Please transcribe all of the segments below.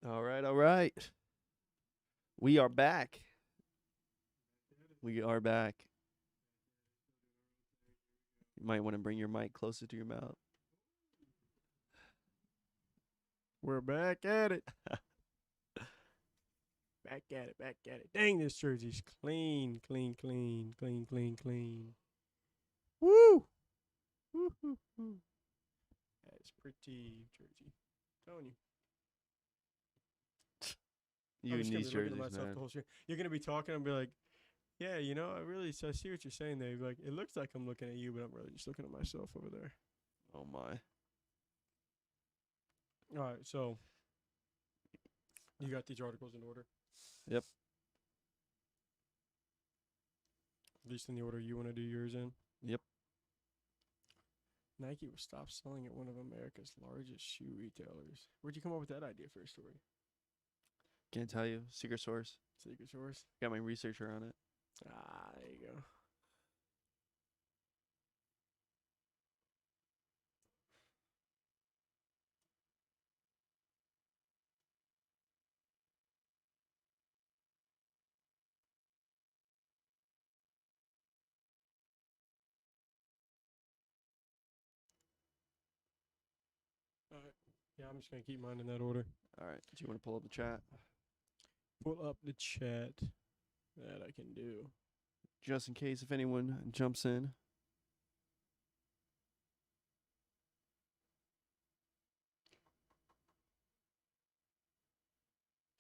All right, all right. We are back. We are back. You might want to bring your mic closer to your mouth. We're back at it. Back at it, back at it. Dang, this jersey's clean, clean, clean, clean, clean, clean. Woo! Woo, woo, woo. That's pretty jersey. Telling you. You I'm and just gonna these be looking at jerseys, myself man. the whole stream. You're gonna be talking and be like, yeah, you know, I see what you're saying there. Like, it looks like I'm looking at you, but I'm really just looking at myself over there. Oh my. All right, so you got these articles in order. Yep. At least in the order you want to do yours in. Yep. Nike will stop selling at one of America's largest shoe retailers. Where'd you come up with that idea for a story? Can't tell you. Secret source. Secret source? Got my researcher on it. Ah, there you go. All right. Yeah, I'm just going to keep mine in that order. All right. Do you want to pull up the chat? Pull up the chat. That I can do. Just in case if anyone jumps in.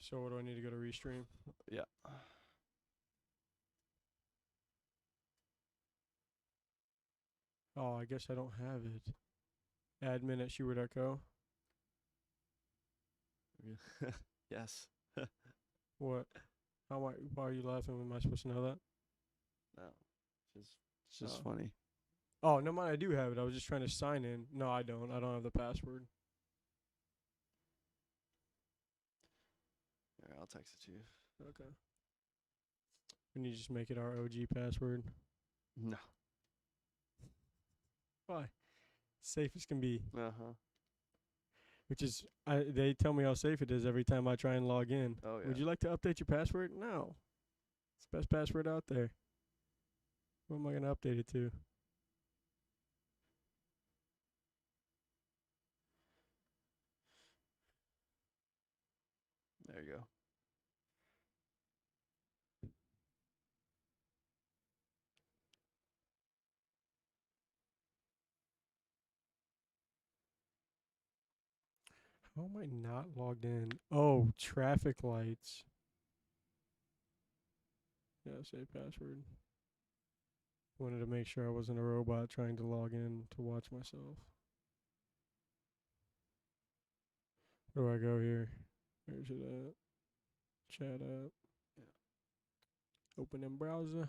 So what do I need to go to restream? Yeah. Oh, I guess I don't have it. Admin at shoewear.co. Yes. What? Why are you laughing? Am I supposed to know that? No. It's just Oh. funny. Oh, no, mind, I do have it. I was just trying to sign in. No, I don't. I don't have the password. All right, I'll text it to you. Okay. We need to just make it our OG password. No. Why? Safe as can be. Uh-huh. Which is, they tell me how safe it is every time I try and log in. Oh, yeah. Would you like to update your password? No. It's the best password out there. What am I going to update it to? There you go. How am I not logged in? Oh, traffic lights. Yeah, save password. Wanted to make sure I wasn't a robot trying to log in to watch myself. Where do I go here? Where's it at? Chat app. Yeah. Open in browser.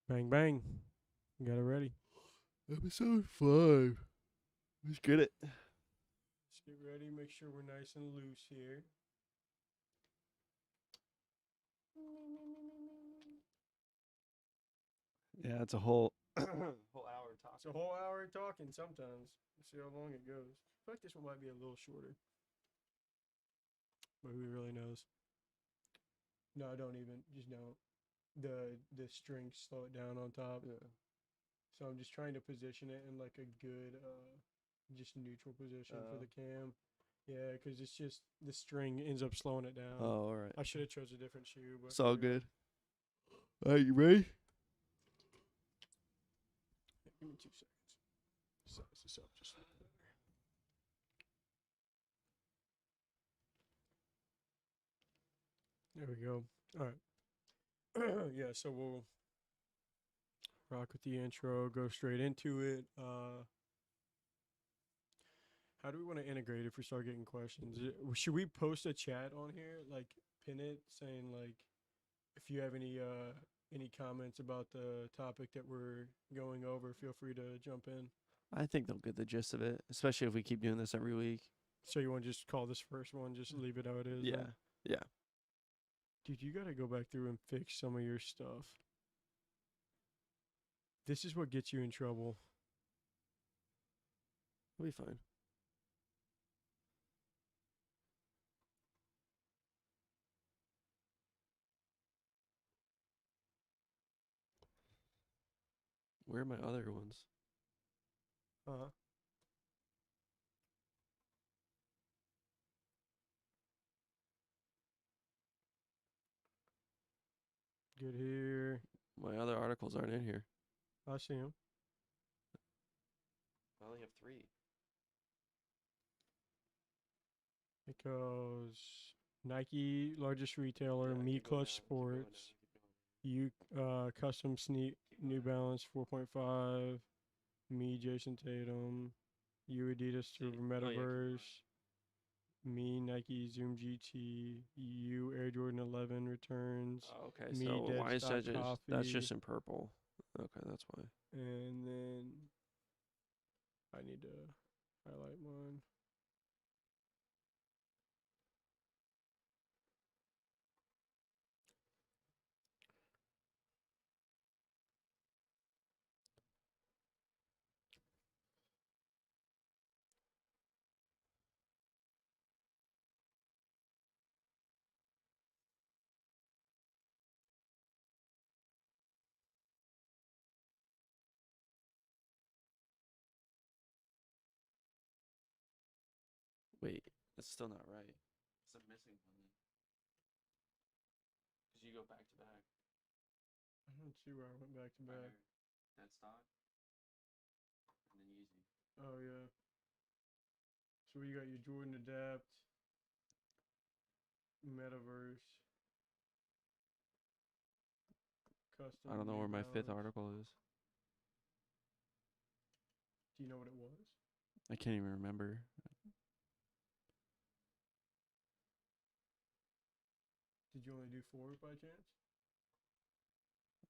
Bang, bang. Got it ready. Episode 5. Let's get it. Let's get ready. Make sure we're nice and loose here. Yeah, it's a whole whole hour It's talking. a whole hour talking sometimes. Let's see how long it goes. I feel like this one might be a little shorter. But who really knows? No, don't even. Just don't. The strings slow it down on top. Yeah. So I'm just trying to position it in like a good, just neutral position for the cam. Yeah, because it's just the string ends up slowing it down. Oh, all right. I should have chose a different shoe, but It's all whatever. good. All right, you ready? Give me 2 seconds. Size this up just a little better. There we go. All right. Yeah, so we'll rock with the intro, go straight into it. How do we want to integrate if we start getting questions? Should we post a chat on here, like pin it, saying like if you have any comments about the topic that we're going over, feel free to jump in. I think they'll get the gist of it, especially if we keep doing this every week. So you want to just call this first one, just leave it how it is? Yeah. then? Yeah. Dude, you gotta go back through and fix some of your stuff. This is what gets you in trouble. We'll be fine. Where are my other ones? Uh-huh. Good here. My other articles aren't in here. I see him. I only have 3. It goes Nike, largest retailer, Me Clutch Sports, you custom sneak New Balance 4.5, me Jason Tatum, you Adidas Silver Metaverse, me Nike Zoom GT, you Air Jordan 11 returns, Oh, okay, me so Dead why is Stock that just Coffee, that's just in purple? Okay, that's why. and then I need to highlight mine. Wait, that's still not right. It's a missing one then. Because you go back to back. I don't see where I went back to back. Dead stock. And then Yeezy. Oh yeah. So you got your Jordan Adapt, Metaverse, custom. I don't know New where my 5th Balance. article is. Do you know what it was? I can't even remember. Did you only do 4 by chance?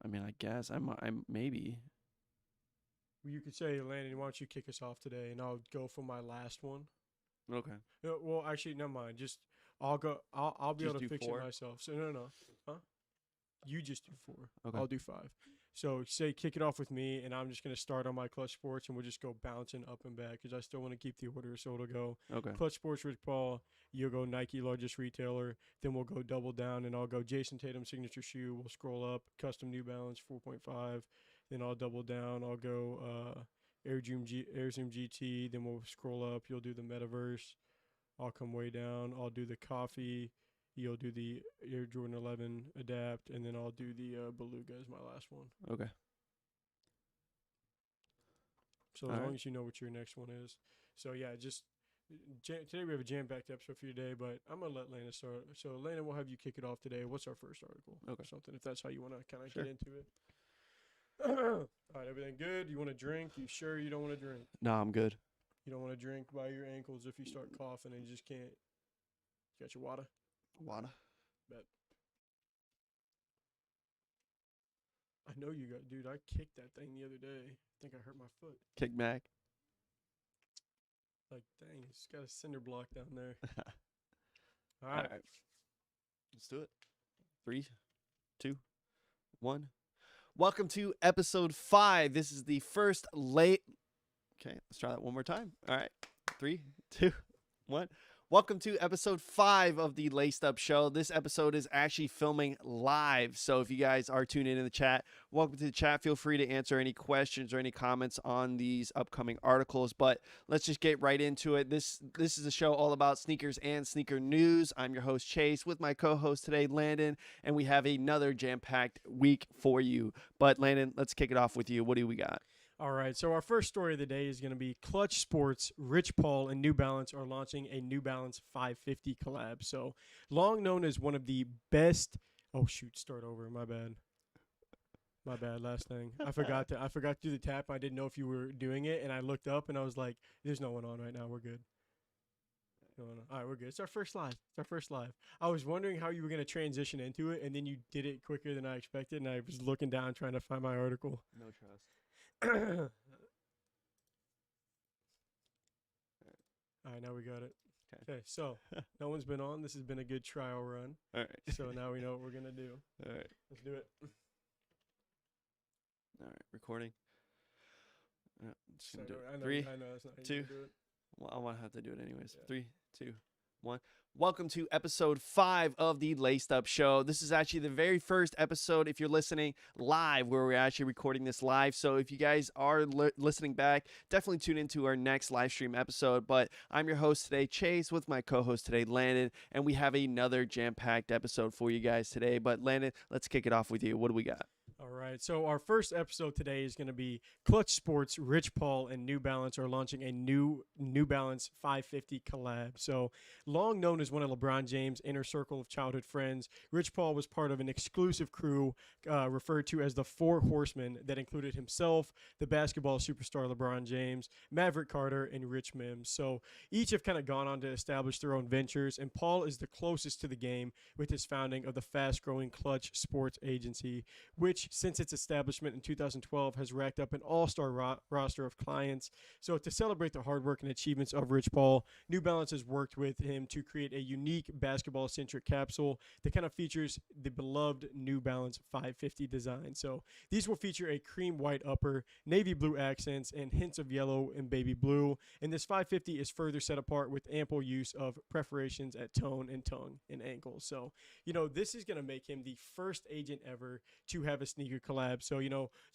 I mean, I guess I'm maybe. Well, you could say, Landon, why don't you kick us off today, and I'll go for my last one. Okay. No, well, actually, never mind. Just I'll go. I'll be Just able to do fix 4? it myself. So no. Huh? You just do 4. Okay. I'll do 5. So say kick it off with me, and I'm just gonna start on my Clutch Sports, and we'll just go bouncing up and back because I still want to keep the order. So it'll go Okay. Clutch Sports, Rich Paul. You'll go Nike, largest retailer. Then we'll go double down, and I'll go Jason Tatum signature shoe. We'll scroll up custom New Balance 4.5. Then I'll double down. I'll go Air Zoom GT. Then we'll scroll up. You'll do the Metaverse. I'll come way down. I'll do the coffee. You'll do the Air Jordan 11 Adapt, and then I'll do the Beluga as my last one. Okay. So as long as you know what your next one is. So yeah, just today we have a jam-packed episode for you today, but I'm gonna let Lana start. So Lana, we'll have you kick it off today. What's our first article? Okay. Or something, if that's how you want to kind of Sure. get into it. All right, everything good? You want to drink? You sure you don't want to drink? No, I'm good. You don't want to drink by your ankles if you start coughing and you just can't. You got your water? Water. Bet. I know you got, dude. I kicked that thing the other day. I think I hurt my foot. Kick back. Like, dang, it's got a cinder block down there. All All right. right. Let's do it. 3, 2, 1. Welcome to episode 5. This is the first late. Okay, let's try that one more time. All right. 3, 2, 1. Welcome to episode 5 of the Laced Up Show. This episode is actually filming live. So if you guys are tuned in the chat, welcome to the chat. Feel free to answer any questions or any comments on these upcoming articles. But let's just get right into it. This is a show all about sneakers and sneaker news. I'm your host, Chase, with my co-host today, Landon. And we have another jam-packed week for you. But Landon, let's kick it off with you. What do we got? All right, so our first story of the day is going to be Clutch Sports, Rich Paul, and New Balance are launching a New Balance 550 collab. So, long known as one of the best. Oh shoot, start over. My bad. My bad. Last thing, I forgot to do the tap. I didn't know if you were doing it, and I looked up and I was like, "There's no one on right now. We're good." No. All right, we're good. It's our first live. I was wondering how you were going to transition into it, and then you did it quicker than I expected, and I was looking down trying to find my article. No trust. All right, now we got it. Okay, so no one's been on. This has been a good trial run. All right. So now we know what we're going to do. All right. Let's do it. All right. Recording. Just gonna do it. I know 3, that's not how you 2. do it. Well, I want to have to do it anyways. Yeah. 3, 2, One. Welcome to episode 5 of the Laced Up Show. This is actually the very first episode, if you're listening live, where we're actually recording this live. So if you guys are listening back, definitely tune into our next live stream episode. But I'm your host today, Chase, with my co-host today, Landon, and we have another jam-packed episode for you guys today. But Landon, let's kick it off with you. What do we got? All right, so our first episode today is going to be Clutch Sports, Rich Paul, and New Balance are launching a New Balance 550 collab. So, long known as one of LeBron James' inner circle of childhood friends, Rich Paul was part of an exclusive crew referred to as the Four Horsemen that included himself, the basketball superstar LeBron James, Maverick Carter, and Rich Mims. So, each have kind of gone on to establish their own ventures, and Paul is the closest to the game with his founding of the fast-growing Clutch Sports Agency, which since its establishment in 2012 has racked up an all-star roster of clients. So to celebrate the hard work and achievements of Rich Paul, New Balance has worked with him to create a unique basketball-centric capsule that kind of features the beloved New Balance 550 design. So these will feature a cream white upper, navy blue accents, and hints of yellow and baby blue. And this 550 is further set apart with ample use of perforations at tone and tongue and ankle. So, this is going to make him the first agent ever to have a sneaker collab. So,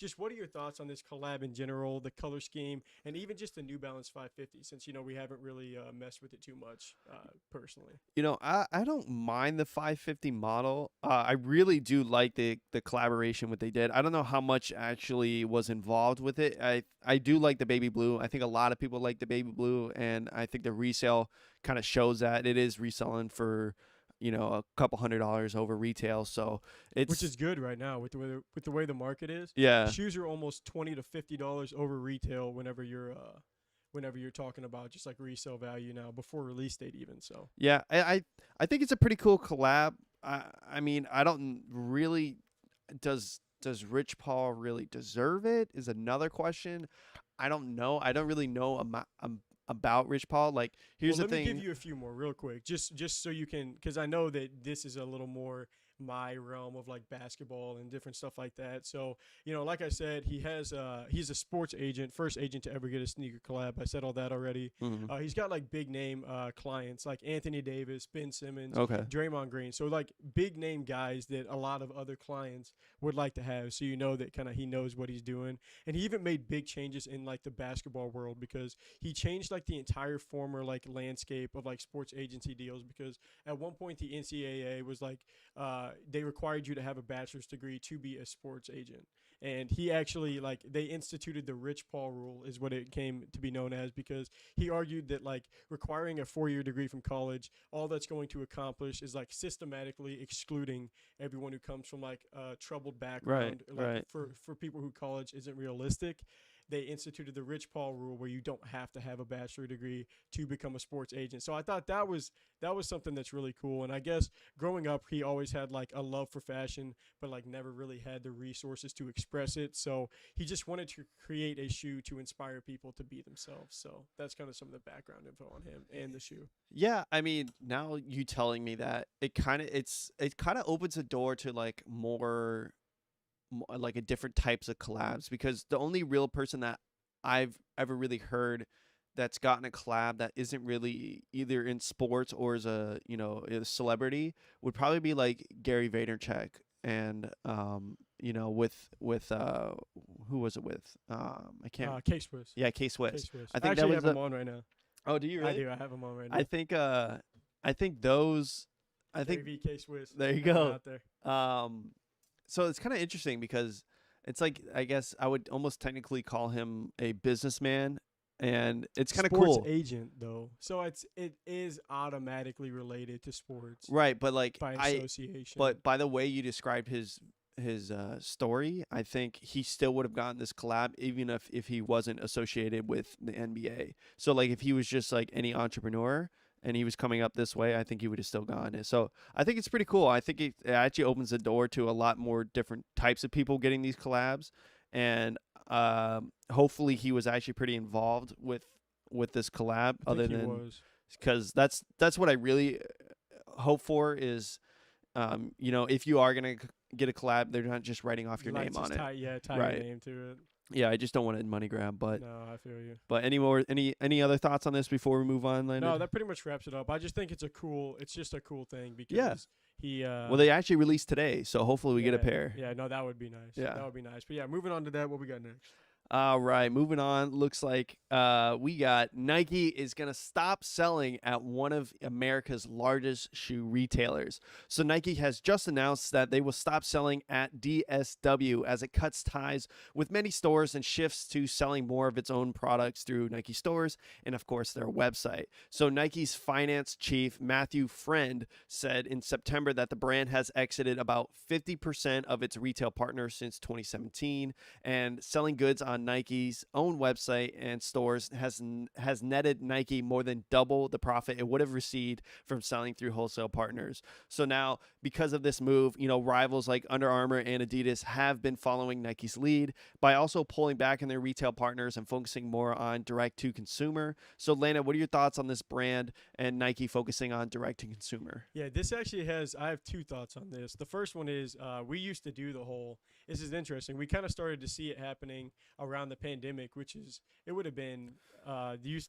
just what are your thoughts on this collab in general, the color scheme, and even just the New Balance 550, since, we haven't really messed with it too much personally? I don't mind the 550 model. I really do like the collaboration what they did. I don't know how much actually was involved with it. I do like the baby blue. I think a lot of people like the baby blue, and I think the resale kind of shows that it is reselling for a couple $100 over retail. So which is good right now with the way the market is. Yeah, shoes are almost $20 to $50 over retail whenever you're talking about just like resale value now before release date even. So yeah, I think it's a pretty cool collab. I mean, I don't really does Rich Paul really deserve it is another question. I don't know. I don't really know about Rich Paul. Like, here's the thing. Let me give you a few more real quick, just so you can, because I know that this is a little more my realm of like basketball and different stuff like that. So, like I said, he's a sports agent, first agent to ever get a sneaker collab. I said all that already. Mm-hmm. He's got like big name clients like Anthony Davis, Ben Simmons, okay, Draymond Green. So like big name guys that a lot of other clients would like to have. So that kind of he knows what he's doing. And he even made big changes in like the basketball world, because he changed like the entire former like landscape of like sports agency deals, because at one point the NCAA was like they required you to have a bachelor's degree to be a sports agent. And he actually, they instituted the Rich Paul rule is what it came to be known as, because he argued that, requiring a 4-year degree from college, all that's going to accomplish is, systematically excluding everyone who comes from, a troubled background. Right. For people who college isn't realistic. They instituted the Rich Paul rule, where you don't have to have a bachelor degree to become a sports agent. So I thought that was something that's really cool. And I guess growing up, he always had a love for fashion, but never really had the resources to express it. So he just wanted to create a shoe to inspire people to be themselves. So that's kind of some of the background info on him and the shoe. Yeah, I mean, now you telling me that, it kind of opens a door to more a different types of collabs, because the only real person that I've ever really heard that's gotten a collab that isn't really either in sports or as a celebrity would probably be Gary Vaynerchuk, and with who was it with? I can't. K-Swiss. Yeah, K-Swiss. K-Swiss. I think actually that was have him on right now. Oh, do you really? I do. I have him on right now. I think those. I think K-Swiss. there you go. Out there. So it's kind of interesting, because it's I guess I would almost technically call him a businessman, and it's kind of cool. Sports agent though, so it is automatically related to sports, right? But by association. But by the way you described his story, I think he still would have gotten this collab even if he wasn't associated with the NBA. So if he was just any entrepreneur and he was coming up this way, I think he would have still gotten it. So I think it's pretty cool. I think it actually opens the door to a lot more different types of people getting these collabs, and hopefully he was actually pretty involved with this collab. Because that's what I really hope for is, if you are gonna get a collab, they're not just writing off your name on it. Tie your name to it. Yeah, I just don't want a money grab. But No, I feel you. any other thoughts on this before we move on, Landon? No, that pretty much wraps it up. I just think it's just a cool thing Yeah. because he Well, they actually released today, so hopefully we get a pair. Yeah, no, that would be nice. Yeah. That would be nice. But yeah, moving on to that, what we got next? All right, moving on. Looks like we got Nike is going to stop selling at one of America's largest shoe retailers. So Nike has just announced that they will stop selling at DSW as it cuts ties with many stores and shifts to selling more of its own products through Nike stores and, of course, their website. So Nike's finance chief, Matthew Friend, said in September that the brand has exited about 50% of its retail partners since 2017, and selling goods on Nike's own website and stores has netted Nike more than double the profit it would have received from selling through wholesale partners. So now, because of this move, rivals like Under Armour and Adidas have been following Nike's lead by also pulling back on their retail partners and focusing more on direct to consumer. So Lana, what are your thoughts on this brand and Nike focusing on direct to consumer? Yeah, this actually I have two thoughts on this. The first one is we used to do the whole, this is interesting. We kind of started to see it happening around the pandemic, it would have been,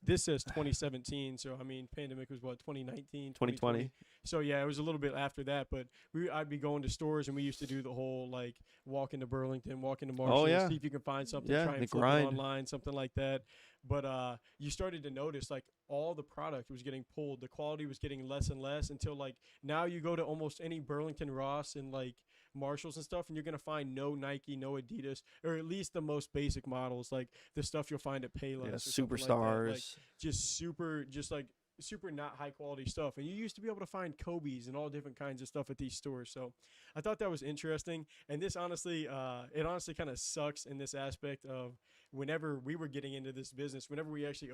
this says 2017. So, I mean, pandemic was what, 2019, 2020. So, yeah, it was a little bit after that. But I'd be going to stores and we used to do the whole, like, walk into Burlington, walk into Marshall, see if you can find something, try and flip it online, something like that. But you started to notice, like, all the product was getting pulled. The quality was getting less and less until, like, now you go to almost any Burlington Ross and, like, Marshalls and stuff, and you're going to find no Nike, no Adidas, or at least the most basic models, like the stuff you'll find at Payless. Yeah, Superstars. Like just super not high quality stuff. And you used to be able to find Kobe's and all different kinds of stuff at these stores. So I thought that was interesting. And this honestly, it honestly kind of sucks in this aspect of whenever we were getting into this business, whenever we actually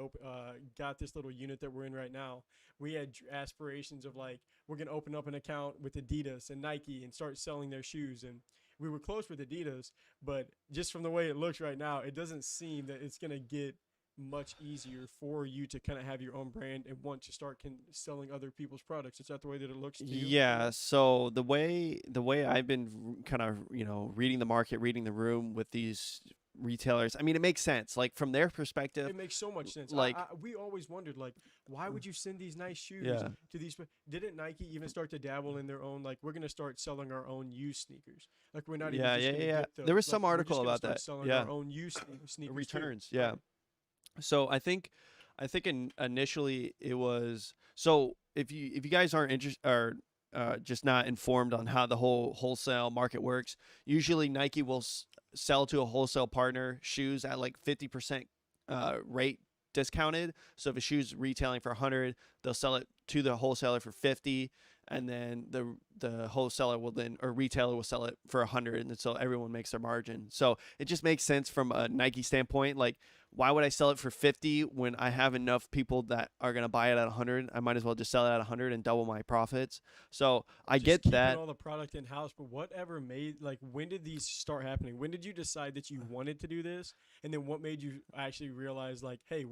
got this little unit that we're in right now, we had aspirations of like, we're going to open up an account with Adidas and Nike and start selling their shoes. And we were close with Adidas, but just from the way it looks right now, it doesn't seem that it's going to get much easier for you to kind of have your own brand and want to start selling other people's products. Is that the way that it looks to you? Yeah. So the way I've been kind of reading the market, reading the room with these retailers, I mean, it makes sense. Like from their perspective, it makes so much sense. Like we always wondered, like, why would you send these nice shoes to these? Didn't Nike even start to dabble in their own? Like, we're gonna start selling our own used sneakers. Like, we're not even just gonna get those. There was like, some article about that. Selling our own used sneakers returns. Too. Yeah. So I think initially it was, so if you guys aren't interested or just not informed on how the whole wholesale market works, usually Nike will sell to a wholesale partner shoes at like 50% rate discounted. So if a shoe's retailing for 100, they'll sell it to the wholesaler for 50, and then the wholesaler will then, or retailer will sell it for 100, and so everyone makes their margin. So it just makes sense from a Nike standpoint. Like, why would I sell it for 50 when I have enough people that are going to buy it at 100? I might as well just sell it at 100 and double my profits. So I get that. All the product in house, but whatever made, like, when did these start happening? When did you decide that you wanted to do this? And then what made you actually realize, like, hey,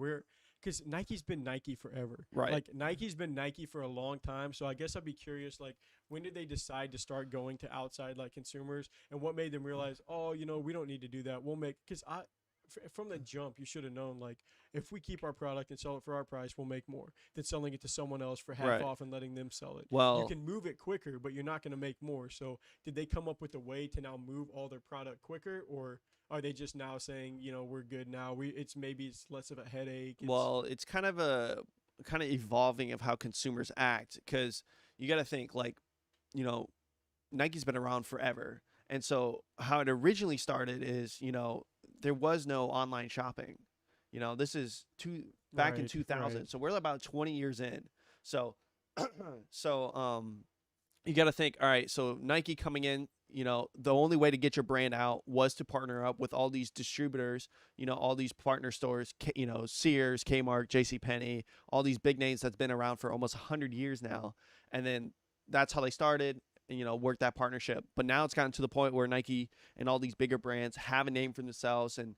because Nike's been Nike forever. Right. Like, Nike's been Nike for a long time. So I guess I'd be curious, like, when did they decide to start going to outside, like, consumers? And what made them realize, oh, we don't need to do that. Because from the jump, you should have known, like, if we keep our product and sell it for our price, we'll make more than selling it to someone else for half off and letting them sell it. Well, you can move it quicker, but you're not going to make more. So did they come up with a way to now move all their product quicker, or are they just now saying, we're good now? It's less of a headache? It's kind of evolving of how consumers act, because you got to think, like, Nike's been around forever. And so how it originally started is, there was no online shopping. This is back in 2000. Right. So we're about 20 years in. So you got to think, all right, so Nike coming in, the only way to get your brand out was to partner up with all these distributors, all these partner stores, Sears, Kmart, JCPenney, all these big names that's been around for almost 100 years now. And then that's how they started. Work that partnership. But now it's gotten to the point where Nike and all these bigger brands have a name for themselves, and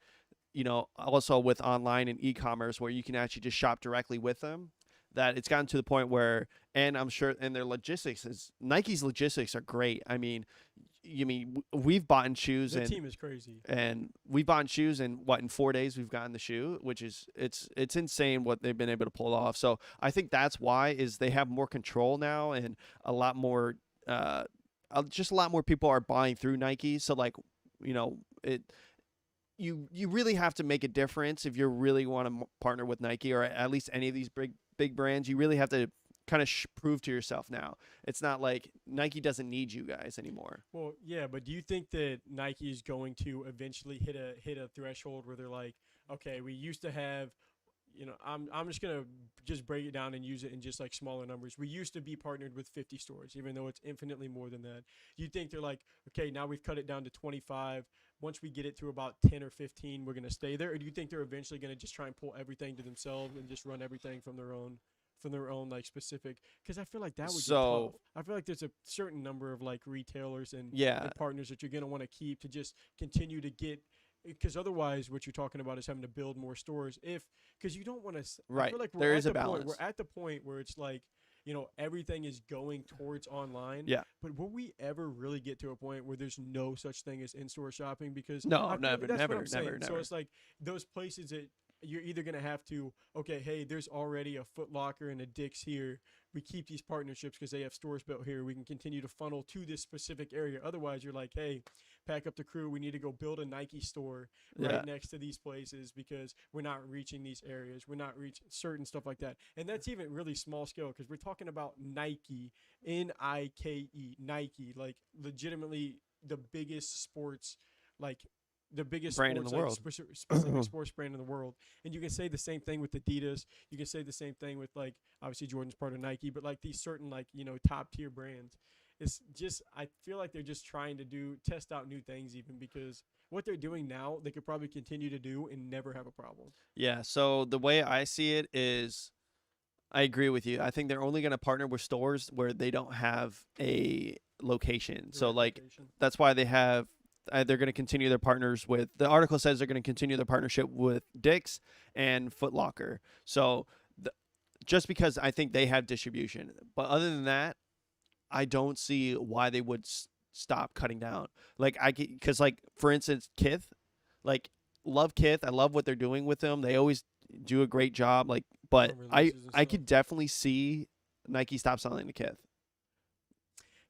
also with online and e-commerce where you can actually just shop directly with them, that it's gotten to the point where, and I'm sure, and their logistics Nike's logistics are great. I mean, you mean we've bought shoes The and team is crazy. we've bought shoes and in 4 days we've gotten the shoe, which is it's insane what they've been able to pull off. So I think that's why is they have more control now and a lot more just a lot more people are buying through Nike. So like it you really have to make a difference if you really want to partner with Nike or at least any of these big brands. You really have to kind of prove to yourself now. It's not like Nike doesn't need you guys anymore. Well, yeah, but do you think that Nike is going to eventually hit a threshold where they're like, okay, we used to have, I'm just gonna just break it down and use it in just like smaller numbers. We used to be partnered with 50 stores, even though it's infinitely more than that. Do you think they're like, okay, now we've cut it down to 25. Once we get it to about 10 or 15, we're gonna stay there, or do you think they're eventually gonna just try and pull everything to themselves and just run everything from their own like specific, because I feel like that would get tough. I feel like there's a certain number of like retailers and partners that you're going to want to keep to just continue to get, because otherwise what you're talking about is having to build more stores because you don't want to. Right. I feel like there is a balance. We're at the point where it's like, everything is going towards online. Yeah. But will we ever really get to a point where there's no such thing as in-store shopping? Because no, never. So it's like those places that you're either going to have to, okay, hey, there's already a Foot Locker and a Dick's here. We keep these partnerships because they have stores built here. We can continue to funnel to this specific area. Otherwise, you're like, hey, pack up the crew. We need to go build a Nike store right next to these places because we're not reaching these areas. We're not reaching certain stuff like that. And that's even really small scale because we're talking about Nike, Nike, Nike, like legitimately the biggest sports, like the biggest brand in the world, specific sports brand in the world. And you can say the same thing with Adidas. You can say the same thing with like obviously Jordan's part of Nike, but like these certain like top tier brands. It's just I feel like they're just trying to test out new things even because what they're doing now they could probably continue to do and never have a problem. Yeah. So the way I see it is, I agree with you. I think they're only going to partner with stores where they don't have a location. So like that's why they have. They're going to continue their partners with. The article says they're going to continue their partnership with Dick's and Foot Locker. So just because I think they have distribution, but other than that, I don't see why they would stop cutting down. Like because like for instance, Kith, like love Kith. I love what they're doing with them. They always do a great job. Like, but I could definitely see Nike stop selling to Kith.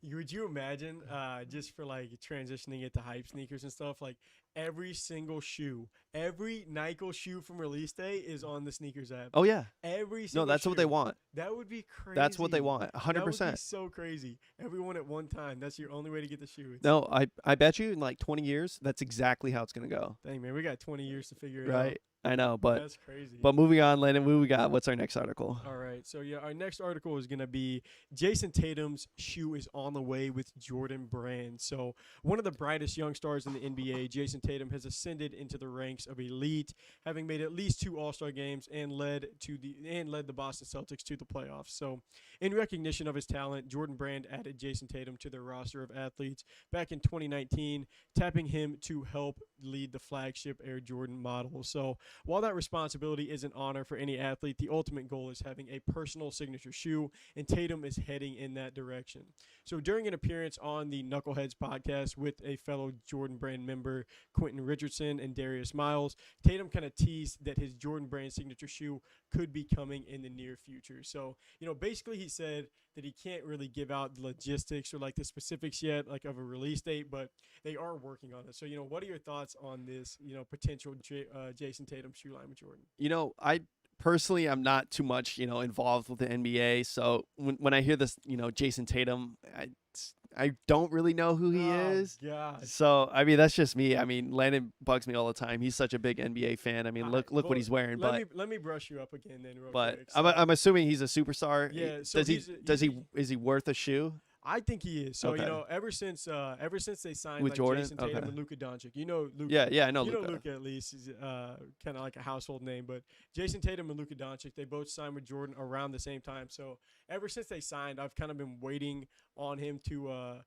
Would you imagine, just for like transitioning it to hype sneakers and stuff, like every single shoe, every Nike shoe from release day is on the sneakers app? Oh yeah, every single that's shoe. what they want. That would be crazy. That's what they want, 100%. That would be so crazy. Everyone at one time. That's your only way to get the shoe. No, I bet you in like 20 years, that's exactly how it's gonna go. Dang man, we got 20 years to figure it out. Right. I know, but that's crazy. But moving on, Landon, what we got? What's our next article? All right, so yeah, our next article is gonna be Jason Tatum's shoe is on the way with Jordan Brand. So one of the brightest young stars in the NBA, Jason Tatum, has ascended into the ranks of elite, having made at least 2 All-Star games and led the Boston Celtics to the playoffs. So in recognition of his talent, Jordan Brand added Jason Tatum to their roster of athletes back in 2019, tapping him to help lead the flagship Air Jordan model. So while that responsibility is an honor for any athlete, the ultimate goal is having a personal signature shoe, and Tatum is heading in that direction. So during an appearance on the Knuckleheads podcast with a fellow Jordan Brand member, Quentin Richardson and Darius Miles, Tatum kind of teased that his Jordan Brand signature shoe could be coming in the near future. So, basically he said that he can't really give out the logistics or like the specifics yet, like of a release date, but they are working on it. So, what are your thoughts on this, potential Jason Tatum shoe line with Jordan? I personally am not too much, involved with the NBA. So when I hear this, Jason Tatum, I don't really know who he is. God. So, I mean, that's just me. I mean, Landon bugs me all the time. He's such a big NBA fan. I mean, look what he's wearing. Let me brush you up again then real but quick. I'm assuming he's a superstar. Yeah. So is he worth a shoe? I think he is. So Okay. ever since they signed With like Jordan? Jason Tatum Okay. and Luka Doncic, Luka. Yeah, I know You Luka. know Luka at least is kind of like a household name, but Jason Tatum and Luka Doncic, they both signed with Jordan around the same time. So ever since they signed, I've kind of been waiting on him to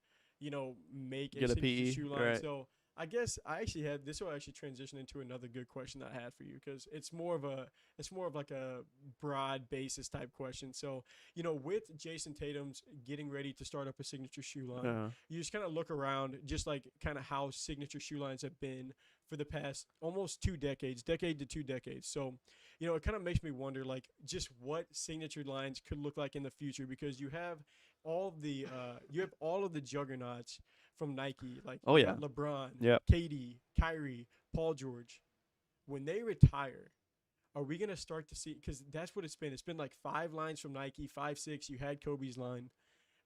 make Get a signature PE, shoe line. right. So I guess I actually had this will actually transition into another good question that I had for you because it's more of like a broad basis type question. So with Jason Tatum's getting ready to start up a signature shoe line, Uh, you just kind of look around, just like kind of how signature shoe lines have been for the past almost 2 decades, decade to 2 decades. So it kind of makes me wonder like just what signature lines could look like in the future because you have all of the juggernauts from Nike. Like oh you yeah. got LeBron, Yep. KD, Kyrie, Paul George. When they retire, are we gonna start to see? Because that's what it's been. It's been like 5 lines from Nike, 5, 6. You had Kobe's line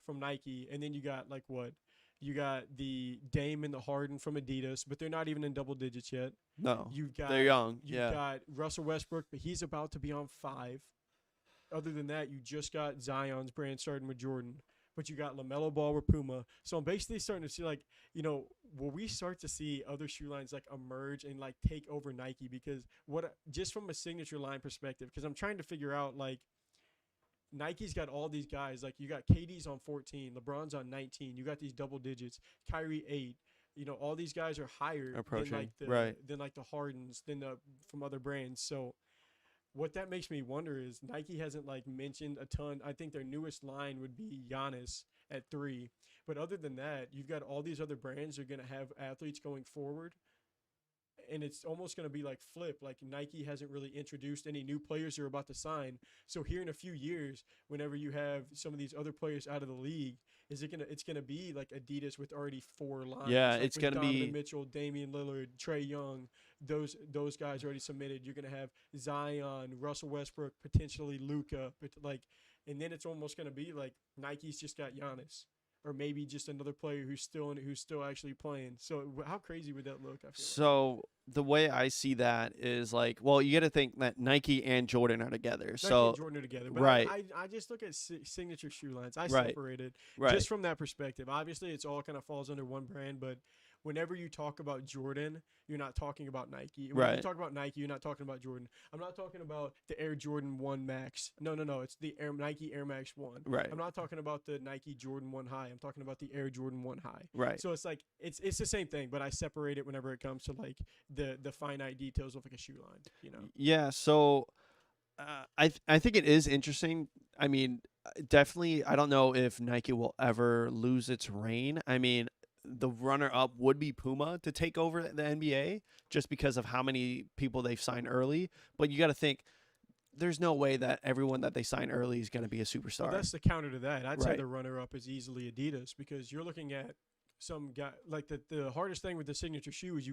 from Nike, and then you got like what? You got the Dame and the Harden from Adidas, but they're not even in double digits yet. No. You've got They're young. You've Yeah. got Russell Westbrook, but he's about to be on 5. Other than that, you just got Zion's brand starting with Jordan, but you got LaMelo Ball with Puma. So I'm basically starting to see like, will we start to see other shoe lines like emerge and like take over Nike? Because just from a signature line perspective, because I'm trying to figure out like Nike's got all these guys. Like you got KD's on 14, LeBron's on 19. You got these double digits, Kyrie 8. All these guys are higher Approaching. than like the Hardens from other brands. So what that makes me wonder is Nike hasn't like mentioned a ton. I think their newest line would be Giannis at 3. But other than that, you've got all these other brands that are going to have athletes going forward. And it's almost going to be like flip. Like Nike hasn't really introduced any new players they're about to sign. So here in a few years, whenever you have some of these other players out of the league, it's gonna be like Adidas with already 4 lines. Yeah, like it's with gonna Donovan be Mitchell, Damian Lillard, Trey Young. Those guys already submitted. You're gonna have Zion, Russell Westbrook, potentially Luka, but and then it's almost gonna be like Nike's just got Giannis, or maybe just another player who's still actually playing. So how crazy would that look? I feel so the way I see that is like, well, you got to think that Nike and Jordan are together. Nike So and Jordan are together, but right. I just look at signature shoe lines. I Right. separate it Right. just from that perspective. Obviously, it's all kind of falls under one brand, but whenever you talk about Jordan, you're not talking about Nike. When you Right. talk about Nike, you're not talking about Jordan. I'm not talking about the Air Jordan 1 Max. No. It's the Nike Air Max 1. Right. I'm not talking about the Nike Jordan 1 High. I'm talking about the Air Jordan 1 High. Right. So it's like it's the same thing, but I separate it whenever it comes to like the finite details of like a shoe line. Yeah. So I think it is interesting. I mean, definitely. I don't know if Nike will ever lose its reign. I mean, the runner up would be Puma to take over the NBA just because of how many people they've signed early. But you got to think, there's no way that everyone that they sign early is going to be a superstar. Well, that's the counter to that. I'd say Right. the runner-up is easily Adidas because you're looking at some guy like the hardest thing with the signature shoe is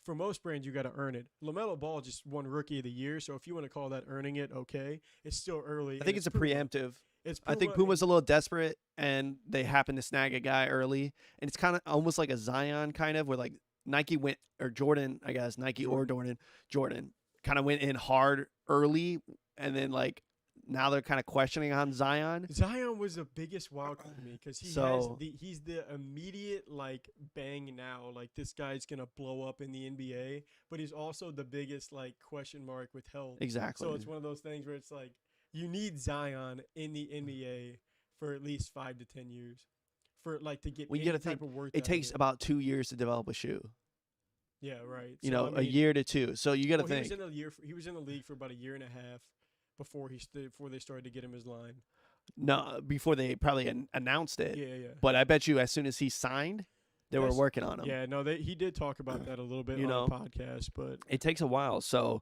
for most brands you gotta earn it. LaMelo Ball just won Rookie of the Year, so if you want to call that earning it, okay, it's still early. I think it's a Puma. preemptive. It's I think Puma Puma's a little desperate, and they happen to snag a guy early, and it's kind of almost like a Zion kind of where like Nike went or Jordan, I guess Nike or Jordan kind of went in hard early, and then like now they're kind of questioning on Zion. Zion was the biggest wild card to me because he's the immediate like bang now, like this guy's gonna blow up in the NBA, but he's also the biggest like question mark with health. Exactly. So it's one of those things where it's like you need Zion in the NBA for at least 5 to 10 years for like to get Well, you any gotta type think of work. it takes about 2 years to develop a shoe. Yeah, right. You So, know, I a mean, year to 2. So you got to well, think. he was in the league for about a year and a half before before they started to get him his line. No, before they probably announced it. Yeah. But I bet you as soon as he signed, they were working on him. Yeah, no, he did talk about that a little bit You on know, the podcast, but it takes a while. So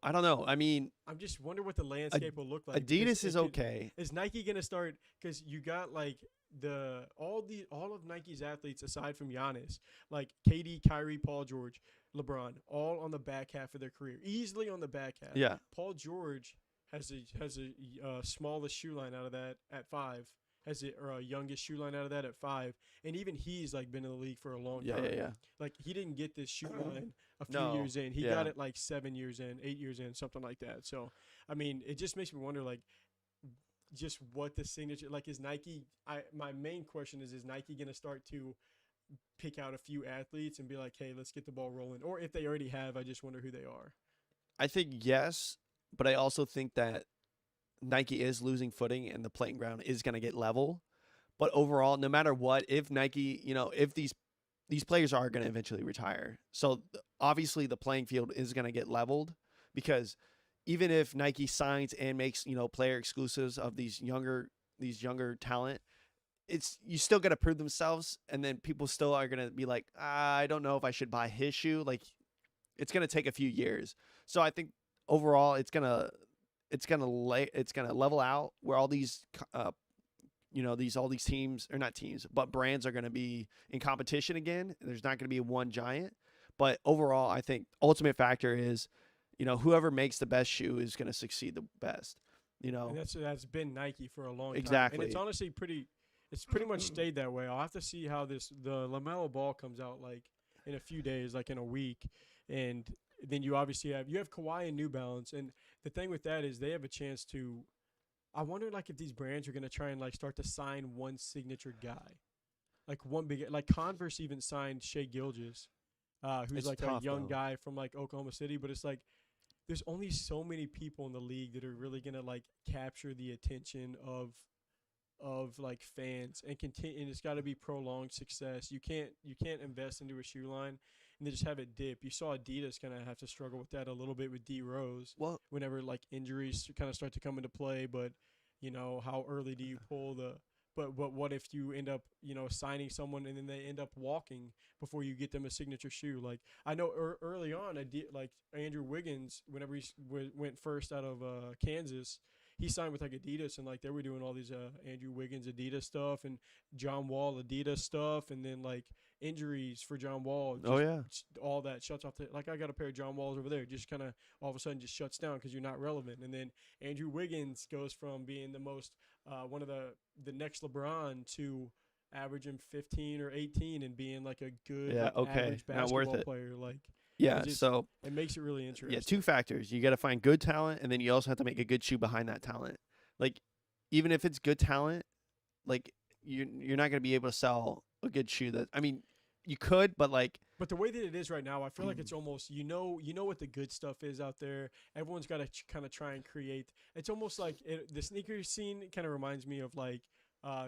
I don't know. I mean, I'm just wonder what the landscape will look like. Adidas is okay. Is Nike gonna start? Because you got like all of Nike's athletes aside from Giannis, like KD, Kyrie, Paul George, LeBron, all on the back half of their career, easily on the back half. Yeah. Paul George has a smallest shoe line out of that at 5. Has it or a youngest shoe line out of that at 5, and even he's like been in the league for a long time. Yeah. Like he didn't get this shoe line a few No. years in. He Yeah. got it like 7 years in, 8 years in, something like that. So I mean, it just makes me wonder like just what the signature like is Nike. My main question is Nike gonna start to pick out a few athletes and be like, hey, let's get the ball rolling, or if they already have, I just wonder who they are. I think yes, but I also think that Nike is losing footing and the playing ground is going to get level. But overall, no matter what, if Nike, if these these players are going to eventually retire. So obviously the playing field is going to get leveled, because even if Nike signs and makes, player exclusives of these younger talent, it's you still got to prove themselves, and then people still are going to be like, I don't know if I should buy his shoe. Like, it's going to take a few years. So I think overall it's going to level out where all these all these teams, or not teams, but brands, are going to be in competition again. There's not going to be one giant, but overall I think ultimate factor is, whoever makes the best shoe is going to succeed the best. And that's been Nike for a long time. Exactly. And it's honestly it's pretty much stayed that way. I'll have to see how the LaMelo Ball comes out, like in a few days, like in a week, and then you obviously have Kawhi and New Balance, and the thing with that is they have a chance to. I wonder, like, if these brands are gonna try and like start to sign one signature guy, like one big, like Converse even signed Shea Gilgeous, who's It's like tough, a young though. guy from like Oklahoma City, but it's like there's only so many people in the league that are really gonna like capture the attention of like fans and continue, and it's got to be prolonged success. You can't invest into a shoe line and then just have it dip. You saw Adidas kind of have to struggle with that a little bit with D Rose. Well, Whenever like injuries kind of start to come into play, but how early do you pull the? But what if you end up signing someone and then they end up walking before you get them a signature shoe? Like I know early on, like Andrew Wiggins, whenever he went first out of Kansas, he signed with like Adidas, and like they were doing all these Andrew Wiggins Adidas stuff and John Wall Adidas stuff, and then like injuries for John Wall. All that shuts off. Like I got a pair of John Walls over there, just kind of all of a sudden just shuts down because you're not relevant. And then Andrew Wiggins goes from being the most one of the next LeBron to averaging 15 or 18 and being like a good average basketball player. Like so it makes it really interesting. Yeah, two factors. You got to find good talent, and then you also have to make a good shoe behind that talent. Like, even if it's good talent, like you're not going to be able to sell a good shoe. You could, but like. But the way that it is right now, I feel like it's almost what the good stuff is out there. Everyone's got to kind of try and create. It's almost like the sneaker scene kind of reminds me of like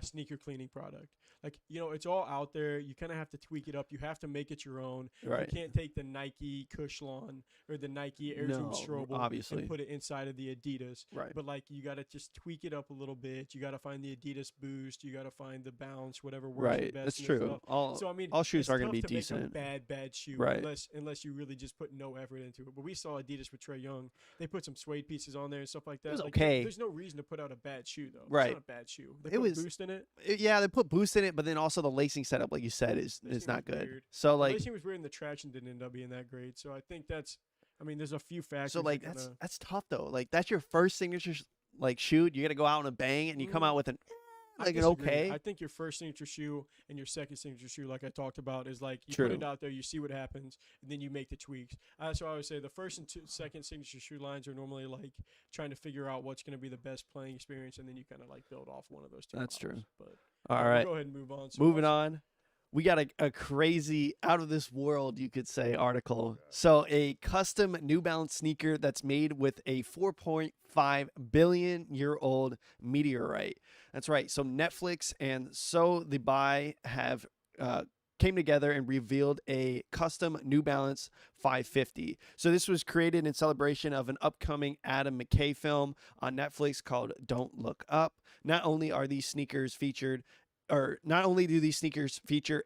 sneaker cleaning product. Like, it's all out there. You kind of have to tweak it up. You have to make it your own. Right. You can't take the Nike Cushlon or the Nike Air Zoom Strobel obviously. and put it inside of the Adidas. Right. But, like, you got to just tweak it up a little bit. You got to find the Adidas Boost. You got to find the Bounce, whatever works the best. That's true. All shoes are going to be decent. Make a bad shoe, right. unless you really just put no effort into it. But we saw Adidas with Trae Young. They put some suede pieces on there and stuff like that. It was like, okay. There's no reason to put out a bad shoe, though. Right. It's not a bad shoe. They put Boost in it. Yeah, they put Boost in it, but then also the lacing setup, like you said, is not good. Weird. So like, the lacing was weird, and the traction didn't end up being that great. So I think that's. I mean, there's a few factors. So like that's tough though. Like that's your first signature like shoe. You got to go out on a bang, and you come out with an okay. I think your first signature shoe and your second signature shoe, like I talked about, is like you True. put it out there, you see what happens, and then you make the tweaks. So I would say the first and second signature shoe lines are normally like trying to figure out what's going to be the best playing experience, and then you kind of like build off one of those two. That's models. true. But all right, go ahead and move on. Moving on. We got a crazy, out of this world, you could say, article. So a custom New Balance sneaker that's made with a 4.5 billion year old meteorite. That's right. So Netflix and So the Buy have came together and revealed a custom New Balance 550. So this was created in celebration of an upcoming Adam McKay film on Netflix called Don't Look Up. Not only do these sneakers feature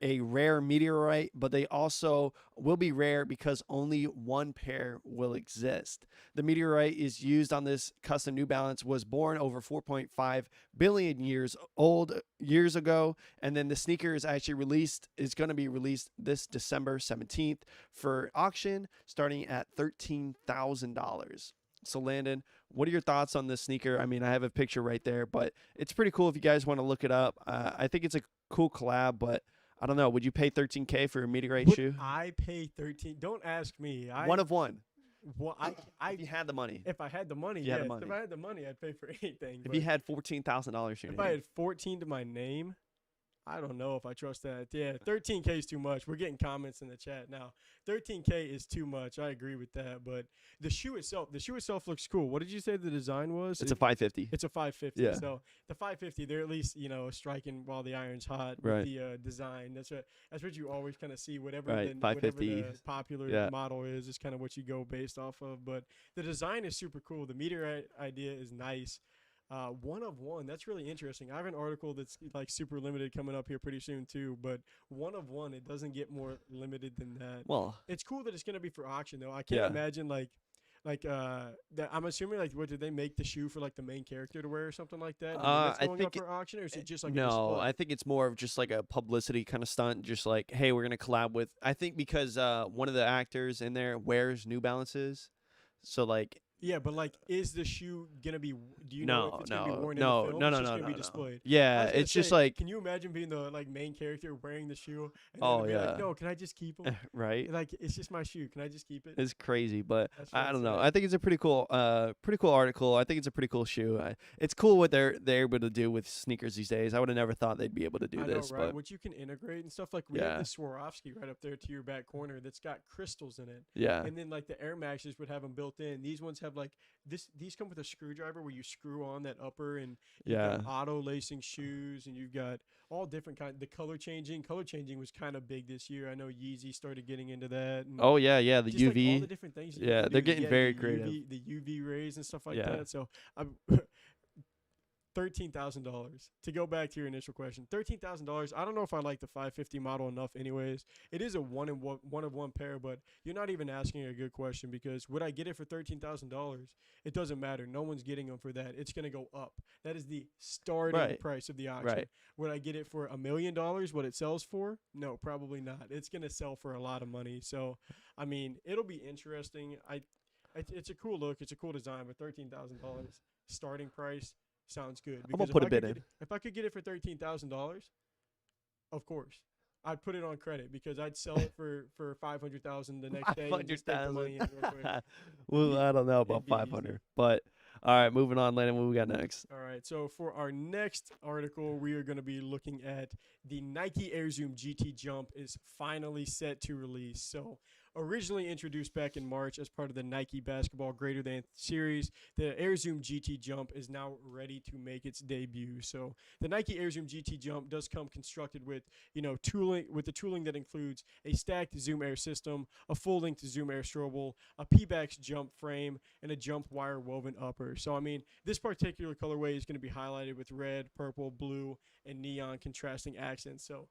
a rare meteorite, but they also will be rare because only one pair will exist. The meteorite is used on this custom New Balance was born over 4.5 billion years ago, and then the sneaker is going to be released this December 17th for auction, starting at $13,000. So Landon, what are your thoughts on this sneaker? I mean, I have a picture right there, but it's pretty cool if you guys want to look it up. I think it's a cool collab, but I don't know. Would you pay $13K for a meteorite shoe? I pay 13. Don't ask me. One of one. Well, if you had the money. If I had the money, yes. If I had the money, I'd pay for anything. If you had $14,000 shoe. If I had 14 to my name, I don't know if I trust that. Yeah, 13K is too much. We're getting comments in the chat now. 13K is too much. I agree with that. But the shoe itself looks cool. What did you say the design was? It's a 550. It's a 550. Yeah. So the 550, they're at least striking while the iron's hot with Right. the design. That's what you always kind of see. Whatever Right, the, whatever 550. the popular Yeah. model is kind of what you go based off of. But the design is super cool. The meteorite idea is nice. One of one. That's really interesting. I have an article that's like super limited coming up here pretty soon too. But one of one, it doesn't get more limited than that. Well, It's cool that it's gonna be for auction though. I can't Yeah. imagine that. I'm assuming what did they make the shoe for like the main character to wear or something like that? And then I it's going think up for auction, or is it just like a no, display? I think it's more of just like a publicity kind of stunt. Just like, hey, we're gonna collab with. I think because one of the actors in there wears New Balances, so like Yeah, but like, is the shoe gonna be? Do you know if it's gonna be worn in the no, film? no, It's no, just no, gonna no, be no. displayed. I Yeah, was gonna it's just say, like can you imagine being the like main character wearing the shoe and Oh, then be yeah. like, no, can I just keep them? right. Like, it's just my shoe. Can I just keep it? It's crazy, but That's what I I'd don't know. say. I think it's a pretty cool article. I think it's a pretty cool shoe. It's cool what they're able to do with sneakers these days. I would have never thought they'd be able to do I know, this, right? but What you can integrate and stuff. Like we Yeah. have the Swarovski right up there to your back corner that's got crystals in it. yeah, And then like the Air Maxes would have them built in. These ones have like this. These come with a screwdriver where you screw on that upper, and you've got yeah. auto lacing shoes, and you've got all different kind. The color changing. Color changing was kind of big this year. I know Yeezy started getting into that. And Oh yeah, yeah. The just, like, all UV. the different things. that you Yeah, can they're do. getting Yeah, very the creative. the UV rays and stuff like Yeah. that. So I'm. $13,000. To go back to your initial question, $13,000. I don't know if I like the 550 model enough. Anyways, it is a one of one pair, but you're not even asking a good question because would I get it for $13,000? It doesn't matter. No one's getting them for that. It's gonna go up. That is the starting Right. price of the auction. Right. Would I get it for $1 million? What it sells for? No, probably not. It's gonna sell for a lot of money. So, I mean, it'll be interesting. It's a cool look. It's a cool design, but $13,000 starting price. Sounds good. I'm gonna Because put if a I bid could in. get- If I could get it for $13,000, of course, I'd put it on credit because I'd sell it for $500,000 the next day and just take the money in real quick. Well, be- I don't know about it'd be easy. 500, but all right, moving on, Landon. What we got next? All right, so for our next article, we are going to be looking at the Nike Air Zoom GT Jump is finally set to release. So, originally introduced back in March as part of the Nike Basketball Greater Than series, the Air Zoom GT Jump is now ready to make its debut. So, the Nike Air Zoom GT Jump does come constructed with, the tooling that includes a stacked Zoom Air system, a full-length Zoom Air strobel, a P-Bax jump frame, and a jump wire woven upper. So, I mean, this particular colorway is going to be highlighted with red, purple, blue, and neon contrasting accents. So,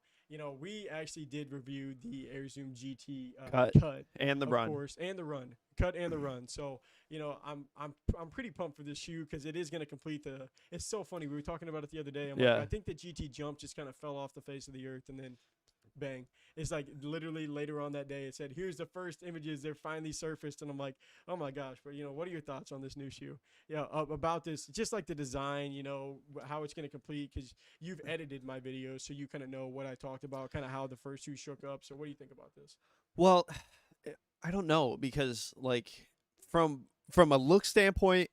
we actually did review the Air Zoom GT cut, And the of run. course, and the run, cut and the run. So, I'm pretty pumped for this shoe because it is going to complete the. It's so funny. We were talking about it the other day. I'm Yeah. like, I think the GT Jump just kind of fell off the face of the earth, and then bang. It's like literally later on that day, it said, here's the first images. They're finally surfaced. And I'm like, oh my gosh. But, what are your thoughts on this new shoe? Yeah, about this, just like the design, how it's going to complete. Because you've edited my videos, so you kind of know what I talked about, kind of how the first shoe shook up. So what do you think about this? Well, I don't know because like from a look standpoint,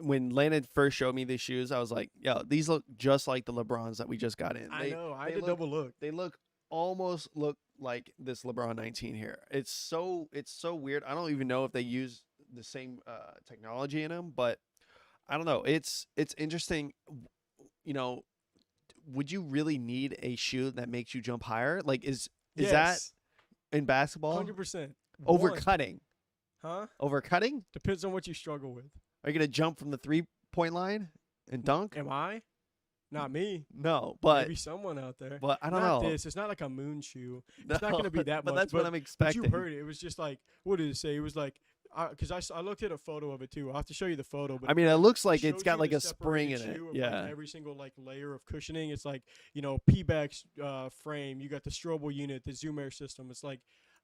when Landon first showed me these shoes, I was like, yo, these look just like the LeBrons that we just got in. I know. I had they to look- double look. They almost look like this LeBron 19 here. It's so weird. I don't even know if they use the same technology in them, but I don't know. It's interesting. Would you really need a shoe that makes you jump higher? Like is that Yes, in basketball 100%. overcutting? Huh? Overcutting? Depends on what you struggle with. Are you gonna jump from the 3-point line and dunk? Am I? Not me. No, but Maybe someone out there. I don't Not know. this. It's not like a moon shoe. It's not gonna be that but much, that's what I'm But expecting. you heard it. It was just like, what did it say? It was like, because I looked at a photo of it too. I'll have to show you the photo. But I mean, it looks like it's shows got you like the a spring in separated it. shoe of, Yeah. Like, every single like layer of cushioning. It's like, P-Bax frame. You got the strobel unit, the Zoom Air system. It's like,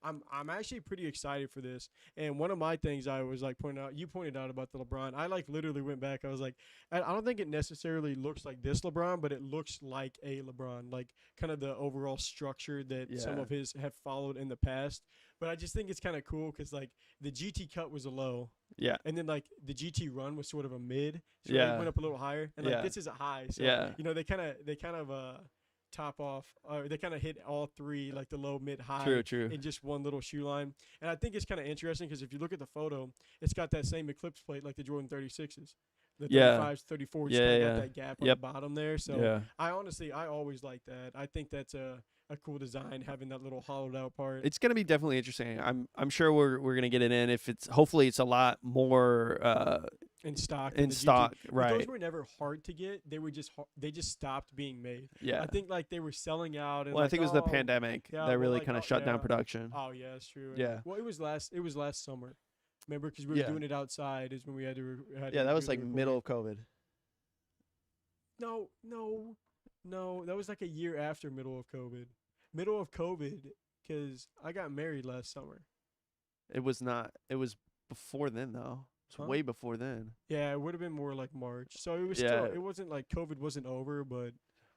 I'm actually pretty excited for this. And one of my things I was like pointing out, you pointed out about the LeBron. I like literally went back. I was like, I don't think it necessarily looks like this LeBron, but it looks like a LeBron, like kind of the overall structure that some Yeah. of his have followed in the past. But I just think it's kind of cool because like the GT cut was a low. Yeah. And then like the GT run was sort of a mid. So Yeah. it went up a little higher. And like Yeah. this is a high. So Yeah. they kind of top off. They kind of hit all three, like the low, mid, high, True. in just one little shoe line. And I think it's kind of interesting because if you look at the photo, it's got that same eclipse plate like the Jordan 36s. The Yeah. 35s, 34s Yeah, kind of yeah. got that gap on Yep. the bottom there. So Yeah. I always like that. I think that's a cool design, having that little hollowed out part. It's gonna be definitely interesting. I'm sure we're gonna get it in. If it's hopefully it's a lot more In stock. in the GT. stock, But right? those were never hard to get. They just stopped being made. Yeah. I think like they were selling out. And Well, I like, think it was the oh, pandemic yeah, that well, really like, kind of oh, shut down yeah. production. Oh yeah, that's true. And, Yeah. well, it was last summer. Remember, because we were Yeah. doing it outside is when we had to. Yeah, that was like middle of COVID. No, that was like a year after middle of COVID, because I got married last summer. It was not. It was before then though. It's Huh? way before then. Yeah, it would have been more like March. So it was Yeah. still. It wasn't like COVID wasn't over, but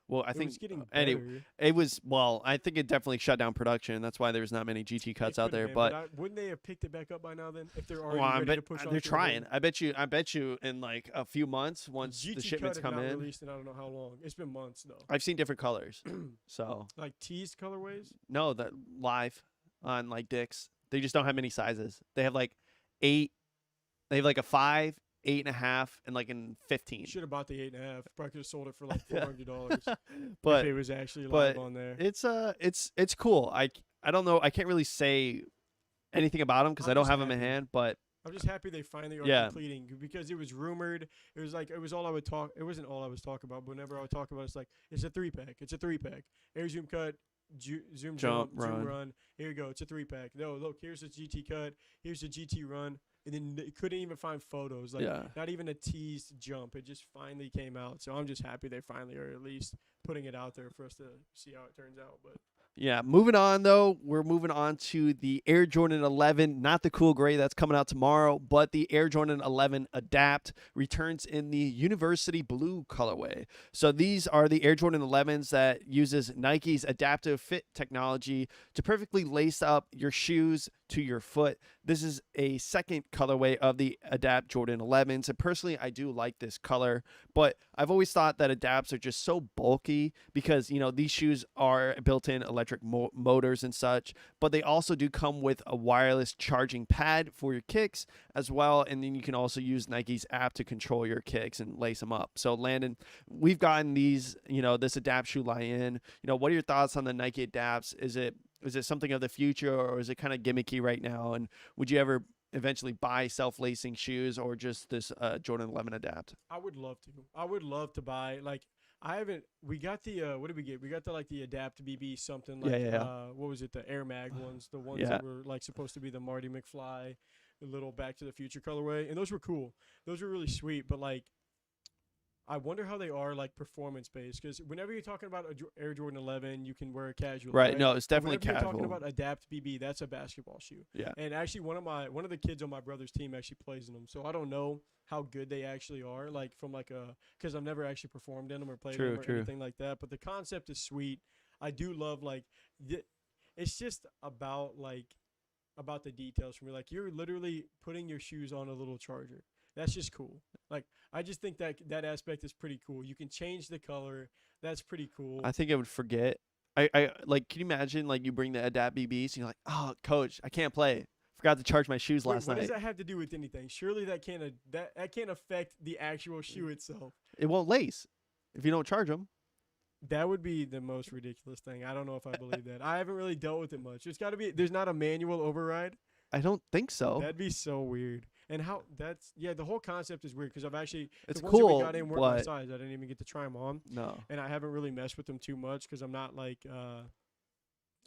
Well, I it think was getting better. anyway, it was. Well, I think it definitely shut down production. That's why there's not many GT cuts It out could've there. been, But wouldn't they have picked it back up by now? Then, if they're well, already I ready bet to push on they're to the trying. road? I bet you in like a few months once GT the shipments cut come have not in. released in I don't know how long. It's been months though. I've seen different colors. So Like teased colorways. no, that live on like Dick's. They just don't have many sizes. They have like 8. They have like a 5, 8.5, and like in 15. Should have bought the 8.5. Probably could have sold it for like $400 But if it was actually but live on there. it's cool. I don't know. I can't really say anything about them because I'm I don't just have them in happy. hand. But I'm just happy they finally are Yeah. completing, because it was rumored. It was like it was all I would talk. It wasn't all I was talking about. But whenever I would talk about it, it's like it's a 3-pack. It's a 3-pack. Air zoom cut, zoom Jump, zoom run. run. Here you go. It's a 3-pack. No, look, here's the GT cut. Here's the GT run. And then they couldn't even find photos. Like Yeah. not even a teased jump. It just finally came out. So I'm just happy they finally are at least putting it out there for us to see how it turns out. But yeah, moving on though, we're moving on to the Air Jordan 11, not the cool gray that's coming out tomorrow, but the Air Jordan 11 Adapt returns in the University Blue colorway. So these are the Air Jordan 11s that uses Nike's adaptive fit technology to perfectly lace up your shoes to your foot. This is a second colorway of the Adapt Jordan 11s, and personally, I do like this color, but I've always thought that Adapts are just so bulky because, you know, these shoes are built-in electric motors and such, but they also do come with a wireless charging pad for your kicks as well, and then you can also use Nike's app to control your kicks and lace them up. So, Landon, we've gotten these, you know, this Adapt shoe line in. You know, what are your thoughts on the Nike Adapts? Is it something of the future, or is it kind of gimmicky right now? And would you ever eventually buy self-lacing shoes or just this Jordan 11 Adapt? I would love to. I would love to buy, like, I haven't. We got the what did we get? We got the like the Adapt BB something like what was it? The Air Mag ones, the ones that were like supposed to be the Marty McFly, the little Back to the Future colorway, and those were cool. Those were really sweet, but like, I wonder how they are like performance based, because whenever you're talking about Air Jordan 11, you can wear it casually. Right. No, it's But definitely whenever casual. you're talking about Adapt BB, that's a basketball shoe. Yeah. And actually, one of the kids on my brother's team actually plays in them, so I don't know how good they actually are, like from like because I've never actually performed in them or played in them or anything like that. But the concept is sweet. I do love like it's just about the details for me. Like you're literally putting your shoes on a little charger. That's just cool. Like I just think that aspect is pretty cool. You can change the color. That's pretty cool. I think I would forget. I like. Can you imagine like you bring the Adapt BBs and you're like, oh, coach, I can't play. Forgot to charge my shoes last What night. does that have to do with anything? Surely that can't affect the actual shoe itself. It won't lace if you don't charge them. That would be the most ridiculous thing. I don't know if I believe that. I haven't really dealt with it much. There's not a manual override. I don't think so. That'd be so weird. And the whole concept is weird because I've actually It's the ones that cool, we got in weren't my but size. I didn't even get to try them on, no. and I haven't really messed with them too much because I'm not like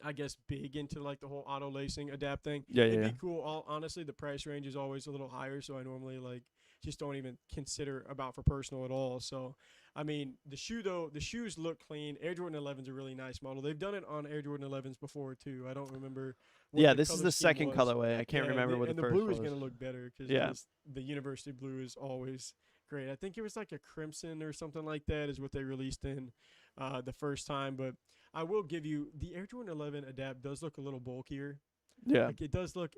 I guess big into like the whole auto lacing Adapt thing. Yeah, It'd yeah. be cool. Honestly, the price range is always a little higher, so I normally like just don't even consider about for personal at all. So, I mean, the shoes look clean. Air Jordan 11's a really nice model. They've done it on Air Jordan 11s before too. I don't remember. Yeah, this is the second colorway. I can't remember what the and first the blue was. is going to look better because Yeah. the University blue is always great. I think it was like a crimson or something like that is what they released in the first time. But I will give you the Air Jordan 11 Adapt does look a little bulkier. Yeah. Like it does look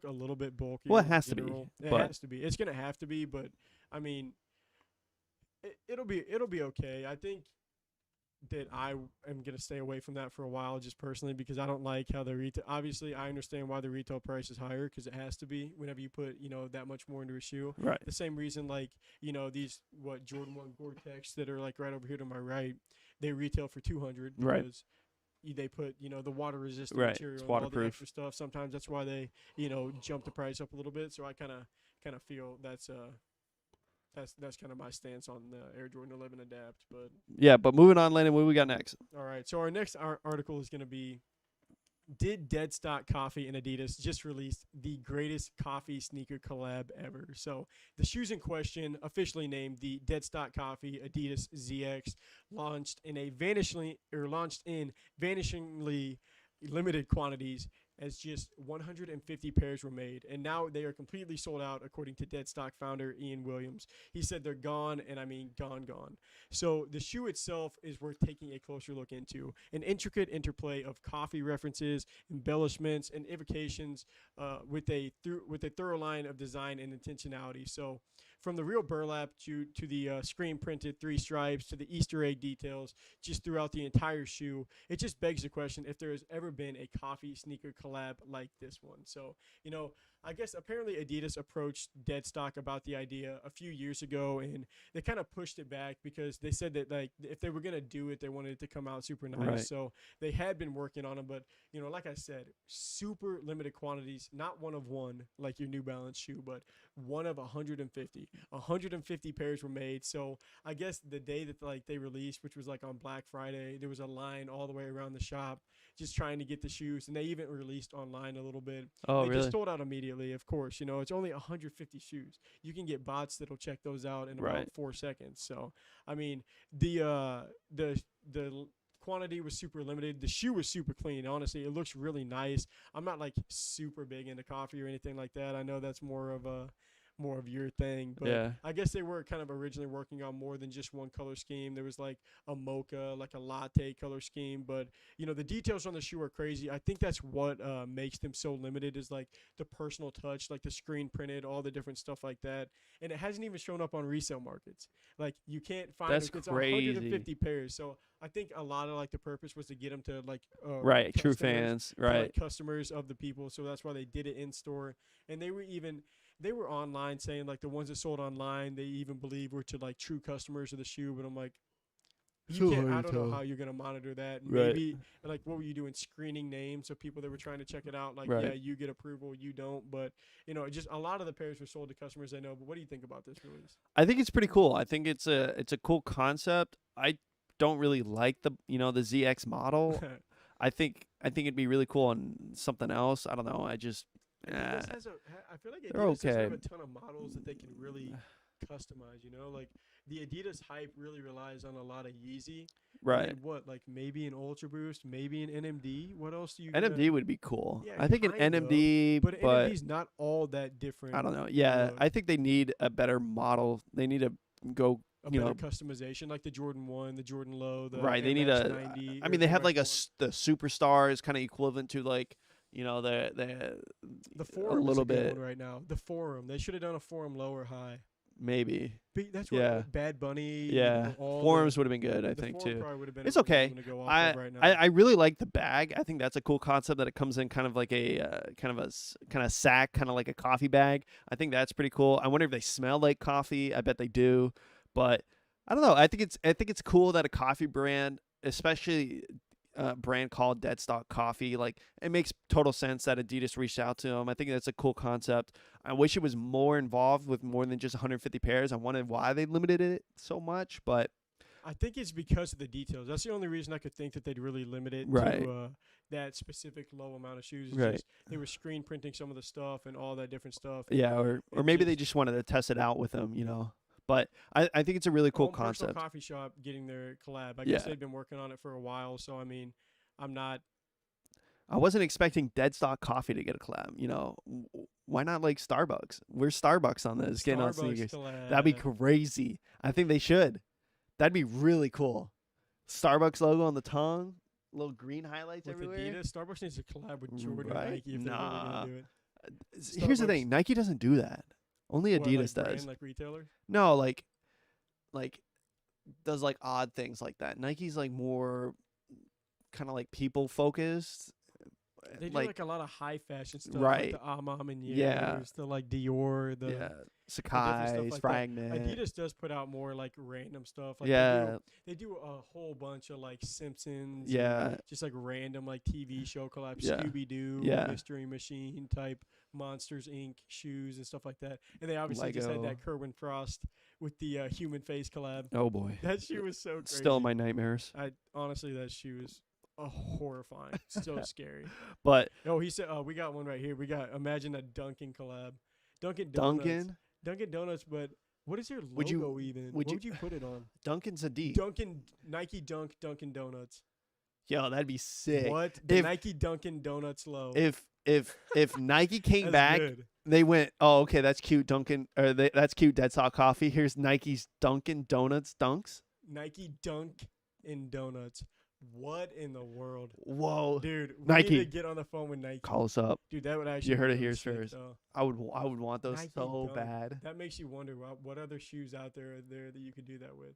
a little bit bulkier. Well, it has in to be, general. It but- has to be. It's going to have to be, but I mean, it'll be okay. I think that I am going to stay away from that for a while, just personally, because I don't like how the retail. Obviously, I understand why the retail price is higher because it has to be whenever you put that much more into a shoe. Right. The same reason, like these Jordan 1 Gore-Tex that are like right over here to my right, they retail for 200 Right. because they put the water resistant Right. material It's and all the waterproof. extra stuff. Sometimes that's why they jump the price up a little bit. So I kind of feel that's kind of my stance on the Air Jordan 11 Adapt. But Yeah, but moving on, Landon, what do we got next? all right, so our next article is going to be: Did Deadstock Coffee and Adidas just released the greatest coffee sneaker collab ever? So the shoes in question, officially named the Deadstock Coffee Adidas ZX, launched in vanishingly limited quantities, as just 150 pairs were made, and now they are completely sold out, according to Deadstock founder Ian Williams. He said they're gone, and I mean gone. So the shoe itself is worth taking a closer look into. An intricate interplay of coffee references, embellishments, and evocations with a thorough line of design and intentionality. So from the real burlap to the screen-printed 3 stripes to the Easter egg details just throughout the entire shoe, it just begs the question if there has ever been a coffee sneaker collab like this one. So, I guess apparently Adidas approached Deadstock about the idea a few years ago, and they kind of pushed it back because they said that, like, if they were going to do it, they wanted it to come out super nice. Right. So they had been working on them, but, like I said, super limited quantities, not one of one like your New Balance shoe, but one of 150. 150 pairs were made. So I guess the day that they released, which was like on Black Friday, there was a line all the way around the shop just trying to get the shoes, and they even released online a little bit. Oh, they really? just sold out immediately, of course. It's only 150 shoes. You can get bots that'll check those out in about Right. 4 seconds. So I mean, the quantity was super limited. The shoe was super clean. Honestly, it looks really nice. I'm not like super big into coffee or anything like that. I know that's more of your thing, but Yeah. I guess they were kind of originally working on more than just one color scheme. There was like a mocha, like a latte color scheme, but the details on the shoe are crazy. I think that's what makes them so limited, is like the personal touch, like the screen printed, all the different stuff like that. And it hasn't even shown up on resale markets. Like you can't find That's it. It's crazy. 150 pairs. So I think a lot of like the purpose was to get them to like Right. True customers, fans. to, Right. like, customers of the people. So that's why they did it in store, and they were online saying like the ones that sold online, they even believe were to like true customers of the shoe. But I'm like, So I hard don't to know tell. how you're gonna monitor that. Right. Maybe like what were you doing? Screening names of people that were trying to check it out. Like, Right. yeah, you get approval, you don't. But just a lot of the pairs were sold to customers I know. But what do you think about this release? I think it's pretty cool. I think it's a cool concept. I don't really like the the ZX model. I think it'd be really cool on something else. I don't know. I just I feel like they're Adidas doesn't okay. have a ton of models that they can really customize. Like the Adidas hype really relies on a lot of Yeezy. right. And what, like maybe an Ultra Boost, maybe an NMD. What else do you? NMD would be cool. Yeah, I think an kind of, NMD, But but NMD's not all that different. I don't know. Yeah, know, I think they need a better model. They need to go. A You better know, customation, like the Jordan 1, the Jordan Low, the right. They need a. MX90, I or mean, they have like MX1. the superstar is kind of equivalent to like the The a Forum is little a good bit one right now. The Forum. They should have done a Forum low or high. maybe. That's what Yeah. Bad Bunny. Yeah, all Forums would have been good. I the think Forum too. probably would have been It's a good okay. one to go off I, of right now. I really like the bag. I think that's a cool concept that it comes in kind of like a kind of sack, kind of like a coffee bag. I think that's pretty cool. I wonder if they smell like coffee. I bet they do, but I don't know. I think it's cool that a coffee brand, especially a brand called Deadstock Coffee, like it makes total sense that Adidas reached out to them. I think that's a cool concept. I wish it was more involved with more than just 150 pairs. I wondered why they limited it so much, but I think it's because of the details. That's the only reason I could think that they'd really limit it Right. to that specific low amount of shoes. It's Right. just they were screen printing some of the stuff and all that different stuff. yeah, or it maybe they just- just wanted to test it out with them, But I think it's a really cool Own personal concept. coffee shop getting their collab. I guess Yeah. they've been working on it for a while. So I mean, I'm not. I wasn't expecting Deadstock Coffee to get a collab. Why not like Starbucks? Where's Starbucks on this? Getting on Starbucks sneakers. collab. That'd be crazy. I think they should. That'd be really cool. Starbucks logo on the tongue, little green highlights with everywhere. Adidas. Starbucks needs to collab with Jordan Right? and Nike if they're really Nah. gonna do it. Here's the Starbucks- thing: Nike doesn't do that. Only What, Adidas like brand, does. like retailer. No, like does like odd things like that. Nike's like more kind of like people focused. They do Like like a lot of high fashion stuff, like right. the Amam and Yeah. Years, the like Dior, Yeah. the different stuff Sakai's, like that. Fragment. Adidas does put out more like random stuff. Like Yeah. they do a whole bunch of like Simpsons, and Yeah. just like random like TV show collabs, Yeah. Scooby Doo, Yeah. Mystery Machine type Monsters Inc. shoes and stuff like that. And they obviously just had Lego. that Kerwin Frost with the human face collab. Oh boy. That shoe was so crazy. Still in my nightmares. I honestly, that shoe is horrifying, so scary. But Oh, he said, we got one right here. We got, imagine a Dunkin' collab. Dunkin' Donuts. Dunkin' Donuts, but what is your logo Would you- even? would What you- would you put it on? Dunkin's a D. Nike Dunk Dunkin' Donuts. Yo, that'd be sick. What? The If- Nike Dunkin' Donuts low. If Nike came That's back, good. they went, oh, okay, that's cute, Dunkin', or that's cute, Dead Stock Coffee. Here's Nike's Dunkin' Donuts Dunks. Nike Dunk in Donuts. What in the world? Whoa, Dude, we Nike. need to get on the phone with Nike. call us up. Dude, that would actually You heard be it really here sick, first. though. I would want those Nike so Dunk. bad. That makes you wonder what other shoes out there are there that you could do that with.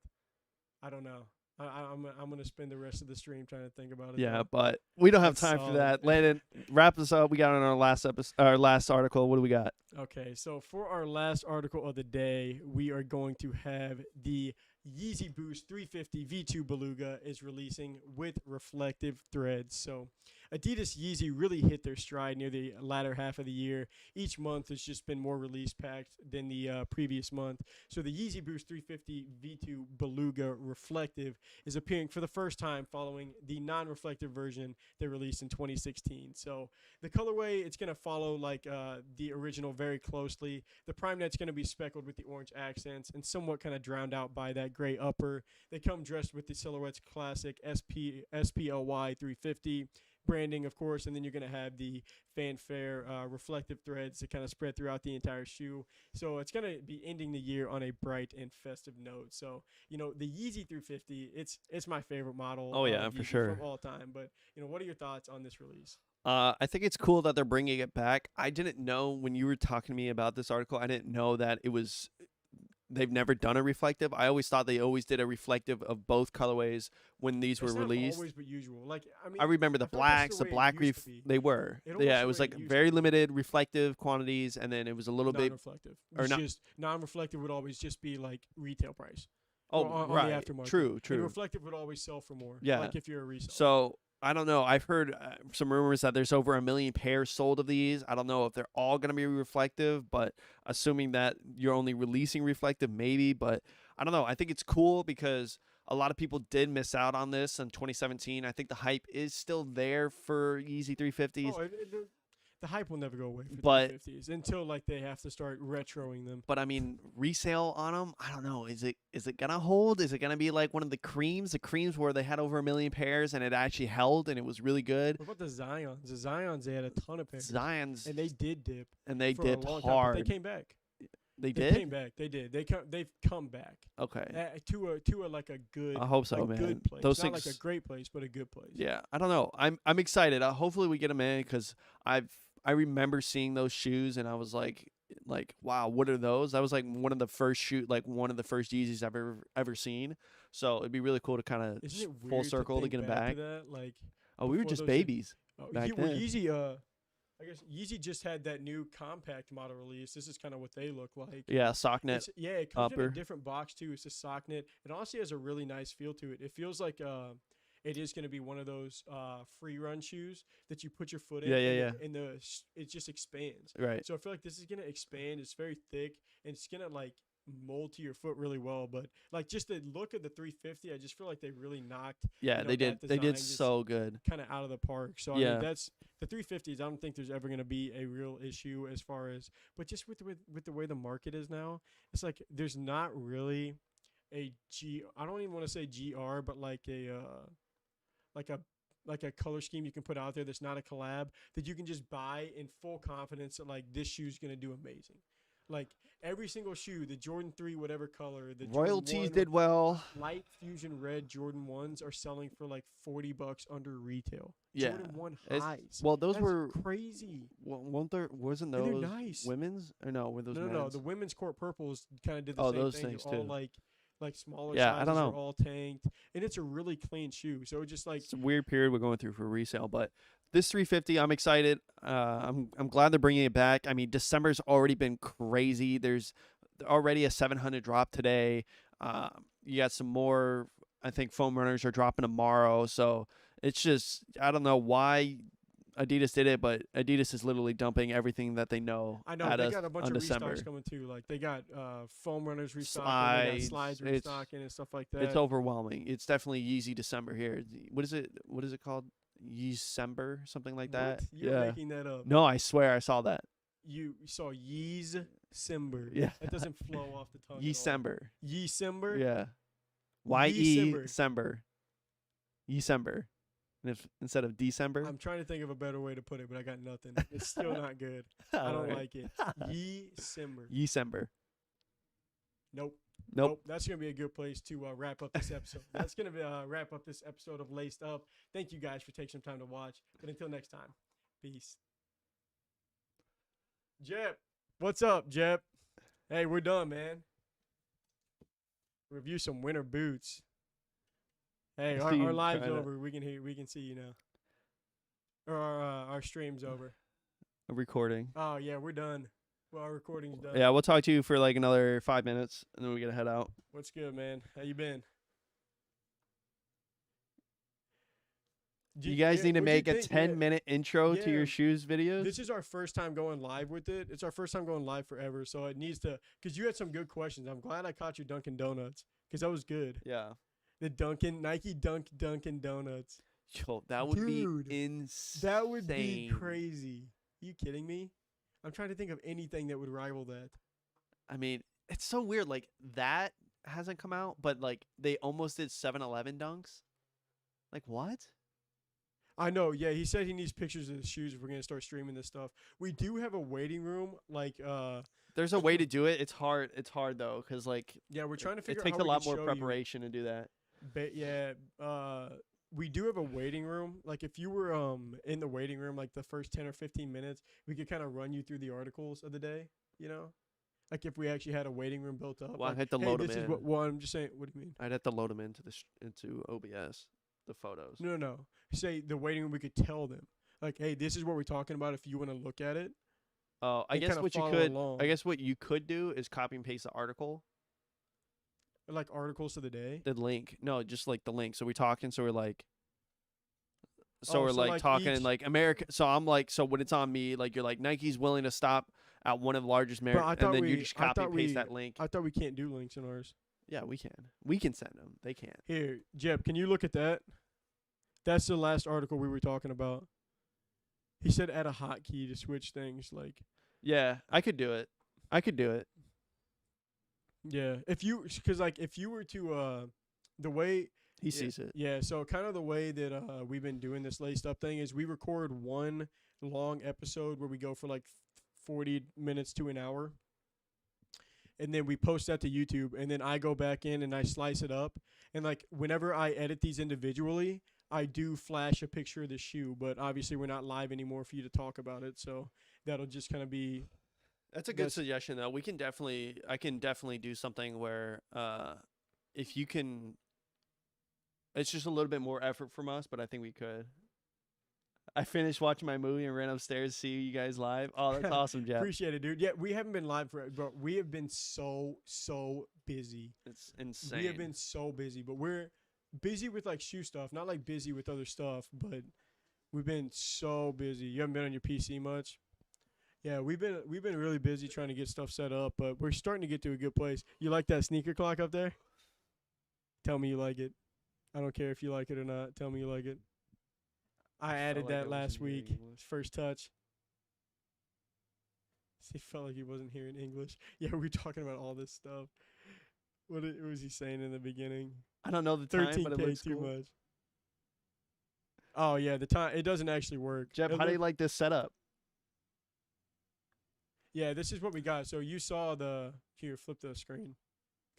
I don't know. I'm gonna spend the rest of the stream trying to think about it. Yeah, though. but we don't have That's time for solid. that. Landon, wrap us up. We got on our last episode, our last article. What do we got? Okay, so for our last article of the day, we are going to have the Yeezy Boost 350 V2 Beluga is releasing with reflective threads. So Adidas Yeezy really hit their stride near the latter half of the year. Each month has just been more release packed than the previous month. So the Yeezy Boost 350 V2 Beluga Reflective is appearing for the first time following the non-reflective version they released in 2016. So the colorway, it's going to follow like the original very closely. The prime net's going to be speckled with the orange accents and somewhat kind of drowned out by that gray upper. They come dressed with the Silhouette's classic SPLY 350 branding, of course, and then you're going to have the fanfare reflective threads that kind of spread throughout the entire shoe. So it's going to be ending the year on a bright and festive note. So, you know, the Yeezy 350, it's my favorite model. Oh, yeah, of for Yeezy sure. From all time. But, you know, what are your thoughts on this release? I think it's cool that they're bringing it back. I didn't know when you were talking to me about this article. I didn't know that it was. They've never done a reflective. I always thought they always did a reflective of both colorways when these were It's not released. always but usual. Like, I mean, I remember the I feel like blacks, that's the the way it black used to be. they were. It almost Yeah, the it was way like it used to very be. limited reflective quantities, and then it was a little bit. non-reflective. or It's not- just non-reflective would always just be like retail price. Oh, on right. the aftermarket. True, And true. reflective would always sell for more. Yeah. Like if you're a reseller. So I don't know. I've heard some rumors that there's over 1 million pairs sold of these. I don't know if they're all going to be reflective, but assuming that you're only releasing reflective, maybe. But I don't know. I think it's cool because a lot of people did miss out on this in 2017. I think the hype is still there for Yeezy 350s. Oh, the hype will never go away for But- 350s until like they have to start retroing them. But I mean, resale on them, I don't know. Is it gonna hold? Is it gonna be like one of the creams? The creams where they had over 1 million pairs and it actually held and it was really good. What about the Zions? The Zions, they had a ton of pairs. Zions And they did dip and they for a dipped long time, hard. but they came back. They They did. came back. They did. They've come back Okay. to a like a good. I hope so, a man. good place. Those Not things. like a great place, but a good place. Yeah, I don't know. I'm excited. Hopefully we get them in because I remember seeing those shoes and I was like wow, what are those? That was like one of the first Yeezys I've ever seen. So it'd be really cool to kind of Isn't it weird full circle to think get them back back. to that? Like, Oh, we were before just those babies. back well, then. Yeezy. I guess Yeezy just had that new compact model release. This is kind of what they look like. Yeah, Socknet. It comes in upper. a different box too. It's a socknet. It honestly has a really nice feel to it. It feels like it is going to be one of those free run shoes that you put your foot in. Yeah, and it just expands. Right. So I feel like this is going to expand. It's very thick and it's going to like mold to your foot really well. But like just the look of the 350, I just feel like they really knocked Yeah, you know, they did. that They did design just so good. kind of out of the park. So I Yeah. mean, that's the 350s. I don't think there's ever going to be a real issue as far as, but just with the way the market is now, it's like there's not really a I don't even want to say GR, but like a color scheme you can put out there that's not a collab that you can just buy in full confidence that like this shoe's going to do amazing. Like every single shoe, the Jordan 3, whatever color, the Royalties Jordan 1 did well. Light Fusion Red Jordan 1s are selling for like $40 under retail. Yeah. Jordan 1 It's- highs. Well, those That's were crazy. wasn't And they're those nice. women's or no? Were those No, men's? no, the women's court purples kind of did the Oh, same those thing. things They're all too. like like smaller Yeah, I sizes don't are know. all tanked, and it's a really clean shoe. So it just like It's a weird period we're going through for resale, but this 350, I'm excited. I'm glad they're bringing it back. I mean, December's already been crazy. There's already a 700 drop today. You got some more. I think foam runners are dropping tomorrow. So it's just I don't know why Adidas did it, but Adidas is literally dumping everything that they know I know at they us got a bunch on of December. restocks coming too. Like they got foam runners restocking, they got Slides. slides restocking and stuff like It's that. overwhelming. It's definitely Yeezy December here. What is it? What is it called? Yeezember, something like What? that. You're Yeah. making that up. No, I swear I saw that. You saw Yeez Simber. Yeah. That doesn't flow off the tongue. Yeecember. Ye Simber. Yeah. Y-E December. Sember. Yeecember. And if instead of December. I'm trying to think of a better way to put it, but I got nothing. It's still not good. I don't like it. Ye Simber. Yeecember. Nope. Nope. That's going to be a good place to wrap up this episode. That's going to wrap up this episode of Laced Up. Thank you guys for taking some time to watch. But until next time, peace. Jep. What's up, Jep? Hey, we're done, man. Review some winter boots. Hey, I see you our live's trying to- over. We can see you now. Or our stream's over. A recording. Oh yeah, we're done. Well, our recording's done. Yeah, we'll talk to you for like another 5 minutes, and then we gotta head out. What's good, man? How you been? You guys need to make a 10 minute. minute intro to Yeah. your shoes videos. This is our first time going live with it. It's our first time going live forever, so it needs to. Because you had some good questions. I'm glad I caught you Dunkin' Donuts because that was good. Yeah. The Nike Dunkin' Donuts. Yo, that would Dude, be insane. That would be crazy. You kidding me? I'm trying to think of anything that would rival that. I mean, it's so weird. Like, that hasn't come out, but, like, they almost did 7-Eleven dunks. Like, what? I know, yeah. He said he needs pictures of the shoes if we're gonna start streaming this stuff. We do have a waiting room, like There's a way to do it. It's hard. It's hard, though, because, like, yeah, we're trying to it figure takes out a how lot we more can show you. preparation to do that. But yeah, we do have a waiting room. Like if you were in the waiting room like the first 10 or 15 minutes, we could kind of run you through the articles of the day, you know? Like if we actually had a waiting room built up. Well, like, I had to hey, load this them is in. what well, I'm just saying, what do you mean? I'd have to load them into into OBS, the photos. No. Say the waiting room we could tell them. Like, hey, this is what we're talking about if you want to look at it. Oh, I and guess kinda what you follow could. along. I guess what you could do is copy and paste the article, Like articles of the day. the link. No, just like the link. So we're talking. So we're like. So Oh, we're so, like like, talking each- like America. So I'm like, so when it's on me, like you're like Nike's willing to stop at one of the largest Bro, I American, and thought then you we- just I copy thought and paste we- that link. I thought we can't do links in ours. Yeah, we can. We can send them. They can't. Here, Jeb, can you look at that? That's the last article we were talking about. He said add a hotkey to switch things. Like, Yeah, I could do it. I could do it. yeah, if you were to the way He sees it. Yeah, so kind of the way that we've been doing this laced up thing is we record one long episode where we go for like 40 minutes to an hour. And then we post that to YouTube, and then I go back in and I slice it up. And like whenever I edit these individually, I do flash a picture of the shoe, but obviously we're not live anymore for you to talk about it, so that'll just kind of be That's a good That's- suggestion, though. I can definitely do something where, if you can, it's just a little bit more effort from us, but I think we could. I finished watching my movie and ran upstairs to see you guys live. Oh, that's awesome, Jeff. appreciate it, dude. Yeah, we haven't been live for, but we have been so busy. It's insane. We have been so busy, but we're busy with like shoe stuff, not like busy with other stuff, but we've been so busy. You haven't been on your PC much? Yeah, we've been really busy trying to get stuff set up, but we're starting to get to a good place. You like that sneaker clock up there? Tell me you like it. I don't care if you like it or not. Tell me you like it. I added like I that last wasn't hearing week. English. First touch. He felt like he wasn't hearing English. Yeah, we were talking about all this stuff. What was he saying in the beginning? I don't know the time, but it 13K looks too cool. much. Oh yeah, the time it doesn't actually work. Jeff, It how do you look- like this setup? Yeah, this is what we got. So you saw here, flip the screen,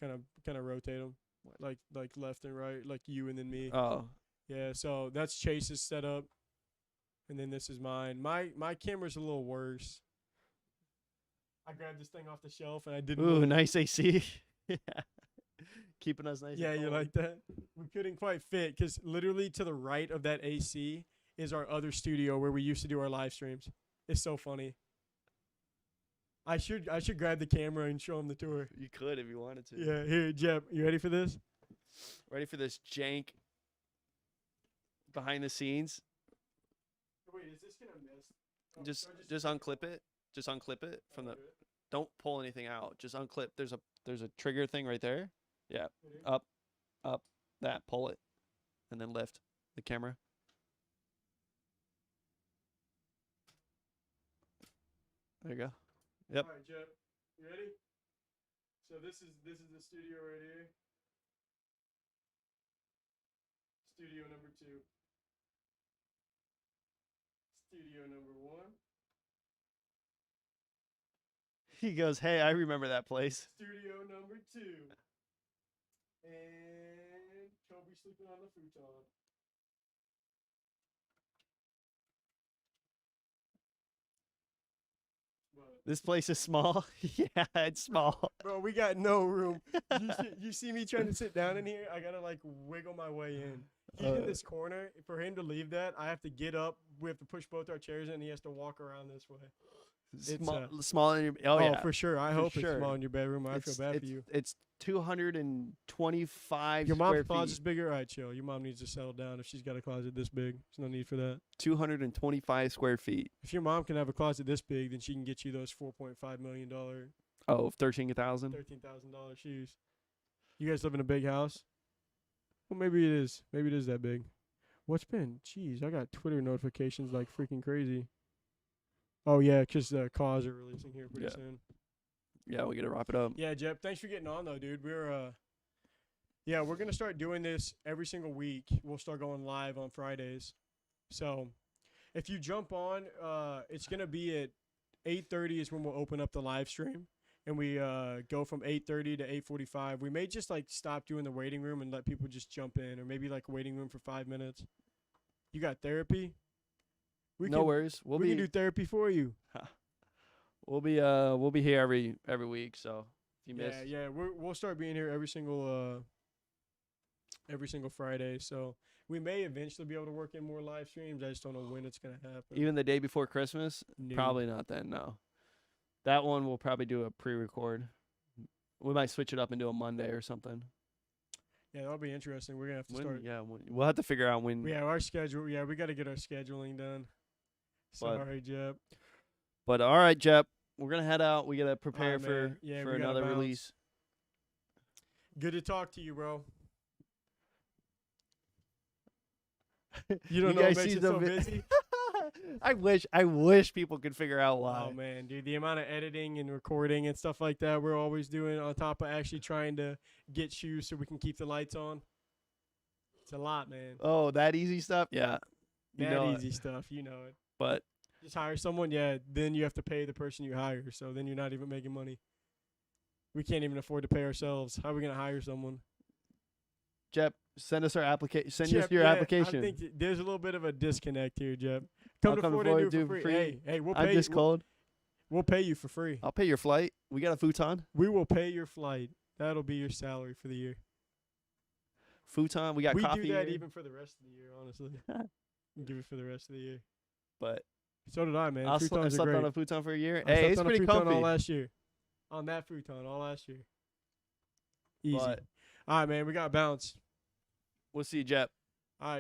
kind of rotate them, like left and right, like you and then me. Oh, Yeah, so that's Chase's setup, and then this is mine. My camera's a little worse. I grabbed this thing off the shelf and I didn't. ooh, know- nice AC. Yeah. Keeping us nice. Yeah, and you cold. like that? We couldn't quite fit because literally to the right of that AC is our other studio where we used to do our live streams. It's so funny. I should grab the camera and show him the tour. You could if you wanted to. Yeah, here, Jeb, you ready for this? Ready for this jank behind the scenes? Wait, is this gonna miss? Just unclip it. Just unclip it from the. Don't pull anything out. Just unclip. There's a trigger thing right there. Yeah. Up. That. Pull it, and then lift the camera. There you go. Yep. All right, Jeb, you ready? So this is the studio right here. Studio number 2. Studio number 1. He goes, "Hey, I remember that place." Studio number 2. And Kobe sleeping on the futon. This place is small. Yeah, it's small. Bro, we got no room. You see me trying to sit down in here? I gotta like wiggle my way in. He's in this corner. For him to leave that, I have to get up. We have to push both our chairs in. And he has to walk around this way. Small in your. Oh yeah, for sure. I hope sure. it's small in your bedroom. I feel bad for you. It's 225 Your square mom's feet. closet's bigger. All right, chill. Your mom needs to settle down if she's got a closet this big. There's no need for that. 225 square feet. If your mom can have a closet this big, then she can get you those $4.5 million, Oh, 13,000. $13,000 shoes. You guys live in a big house? Well, maybe it is. Maybe it is that big. What's been? Jeez, I got Twitter notifications like freaking crazy. Oh, yeah, because the cars are releasing here pretty soon. Yeah, we got to wrap it up. Yeah, Jeb, thanks for getting on, though, dude. We're going to start doing this every single week. We'll start going live on Fridays. So if you jump on, it's going to be at 8:30 is when we'll open up the live stream. And we go from 8:30 to 8:45. We may just, like, stop doing the waiting room and let people just jump in. Or maybe, like, a waiting room for 5 minutes. You got therapy? No worries. We can do therapy for you. We'll be here every week. So if you miss, we'll start being here every single Friday. So we may eventually be able to work in more live streams. I just don't know when it's gonna happen. Even the day before Christmas, No. probably not then. No, that one we'll probably do a pre-record. We might switch it up and do a Monday or something. Yeah, that'll be interesting. We're gonna have to start. Yeah, we'll have to figure out when. Yeah, our schedule. Yeah, we got to get our scheduling done. Sorry, Jeb. But all right, Jep, we're gonna head out. We gotta prepare man. for Yeah, for we gotta another bounce. release. Good to talk to you, bro. You don't know what makes you so busy? I wish people could figure out why. Oh man, dude, the amount of editing and recording and stuff like that we're always doing on top of actually trying to get shoes so we can keep the lights on. It's a lot, man. Oh, that easy stuff? Yeah. That easy stuff, you know it. But just hire someone, then you have to pay the person you hire, so then you're not even making money. We can't even afford to pay ourselves. How are we going to hire someone? Jep, send us our application. Send us Jep, your application. I think there's a little bit of a disconnect here, Jeb. I'll Come to Florida and do it for free. Hey, we'll pay I'm just cold. We'll pay you for free. I'll pay your flight. We got a futon. We will pay your flight. That'll be your salary for the year. Futon. We got coffee. We do that here. even for the rest of the year, honestly. Give it for the rest of the year. But so did I, man. I slept great. on a futon for a year. I Hey, it's slept on a pretty futon comfy. all last year. On that futon all last year. Easy. But all right, man. We got to bounce. We'll see you, Jep.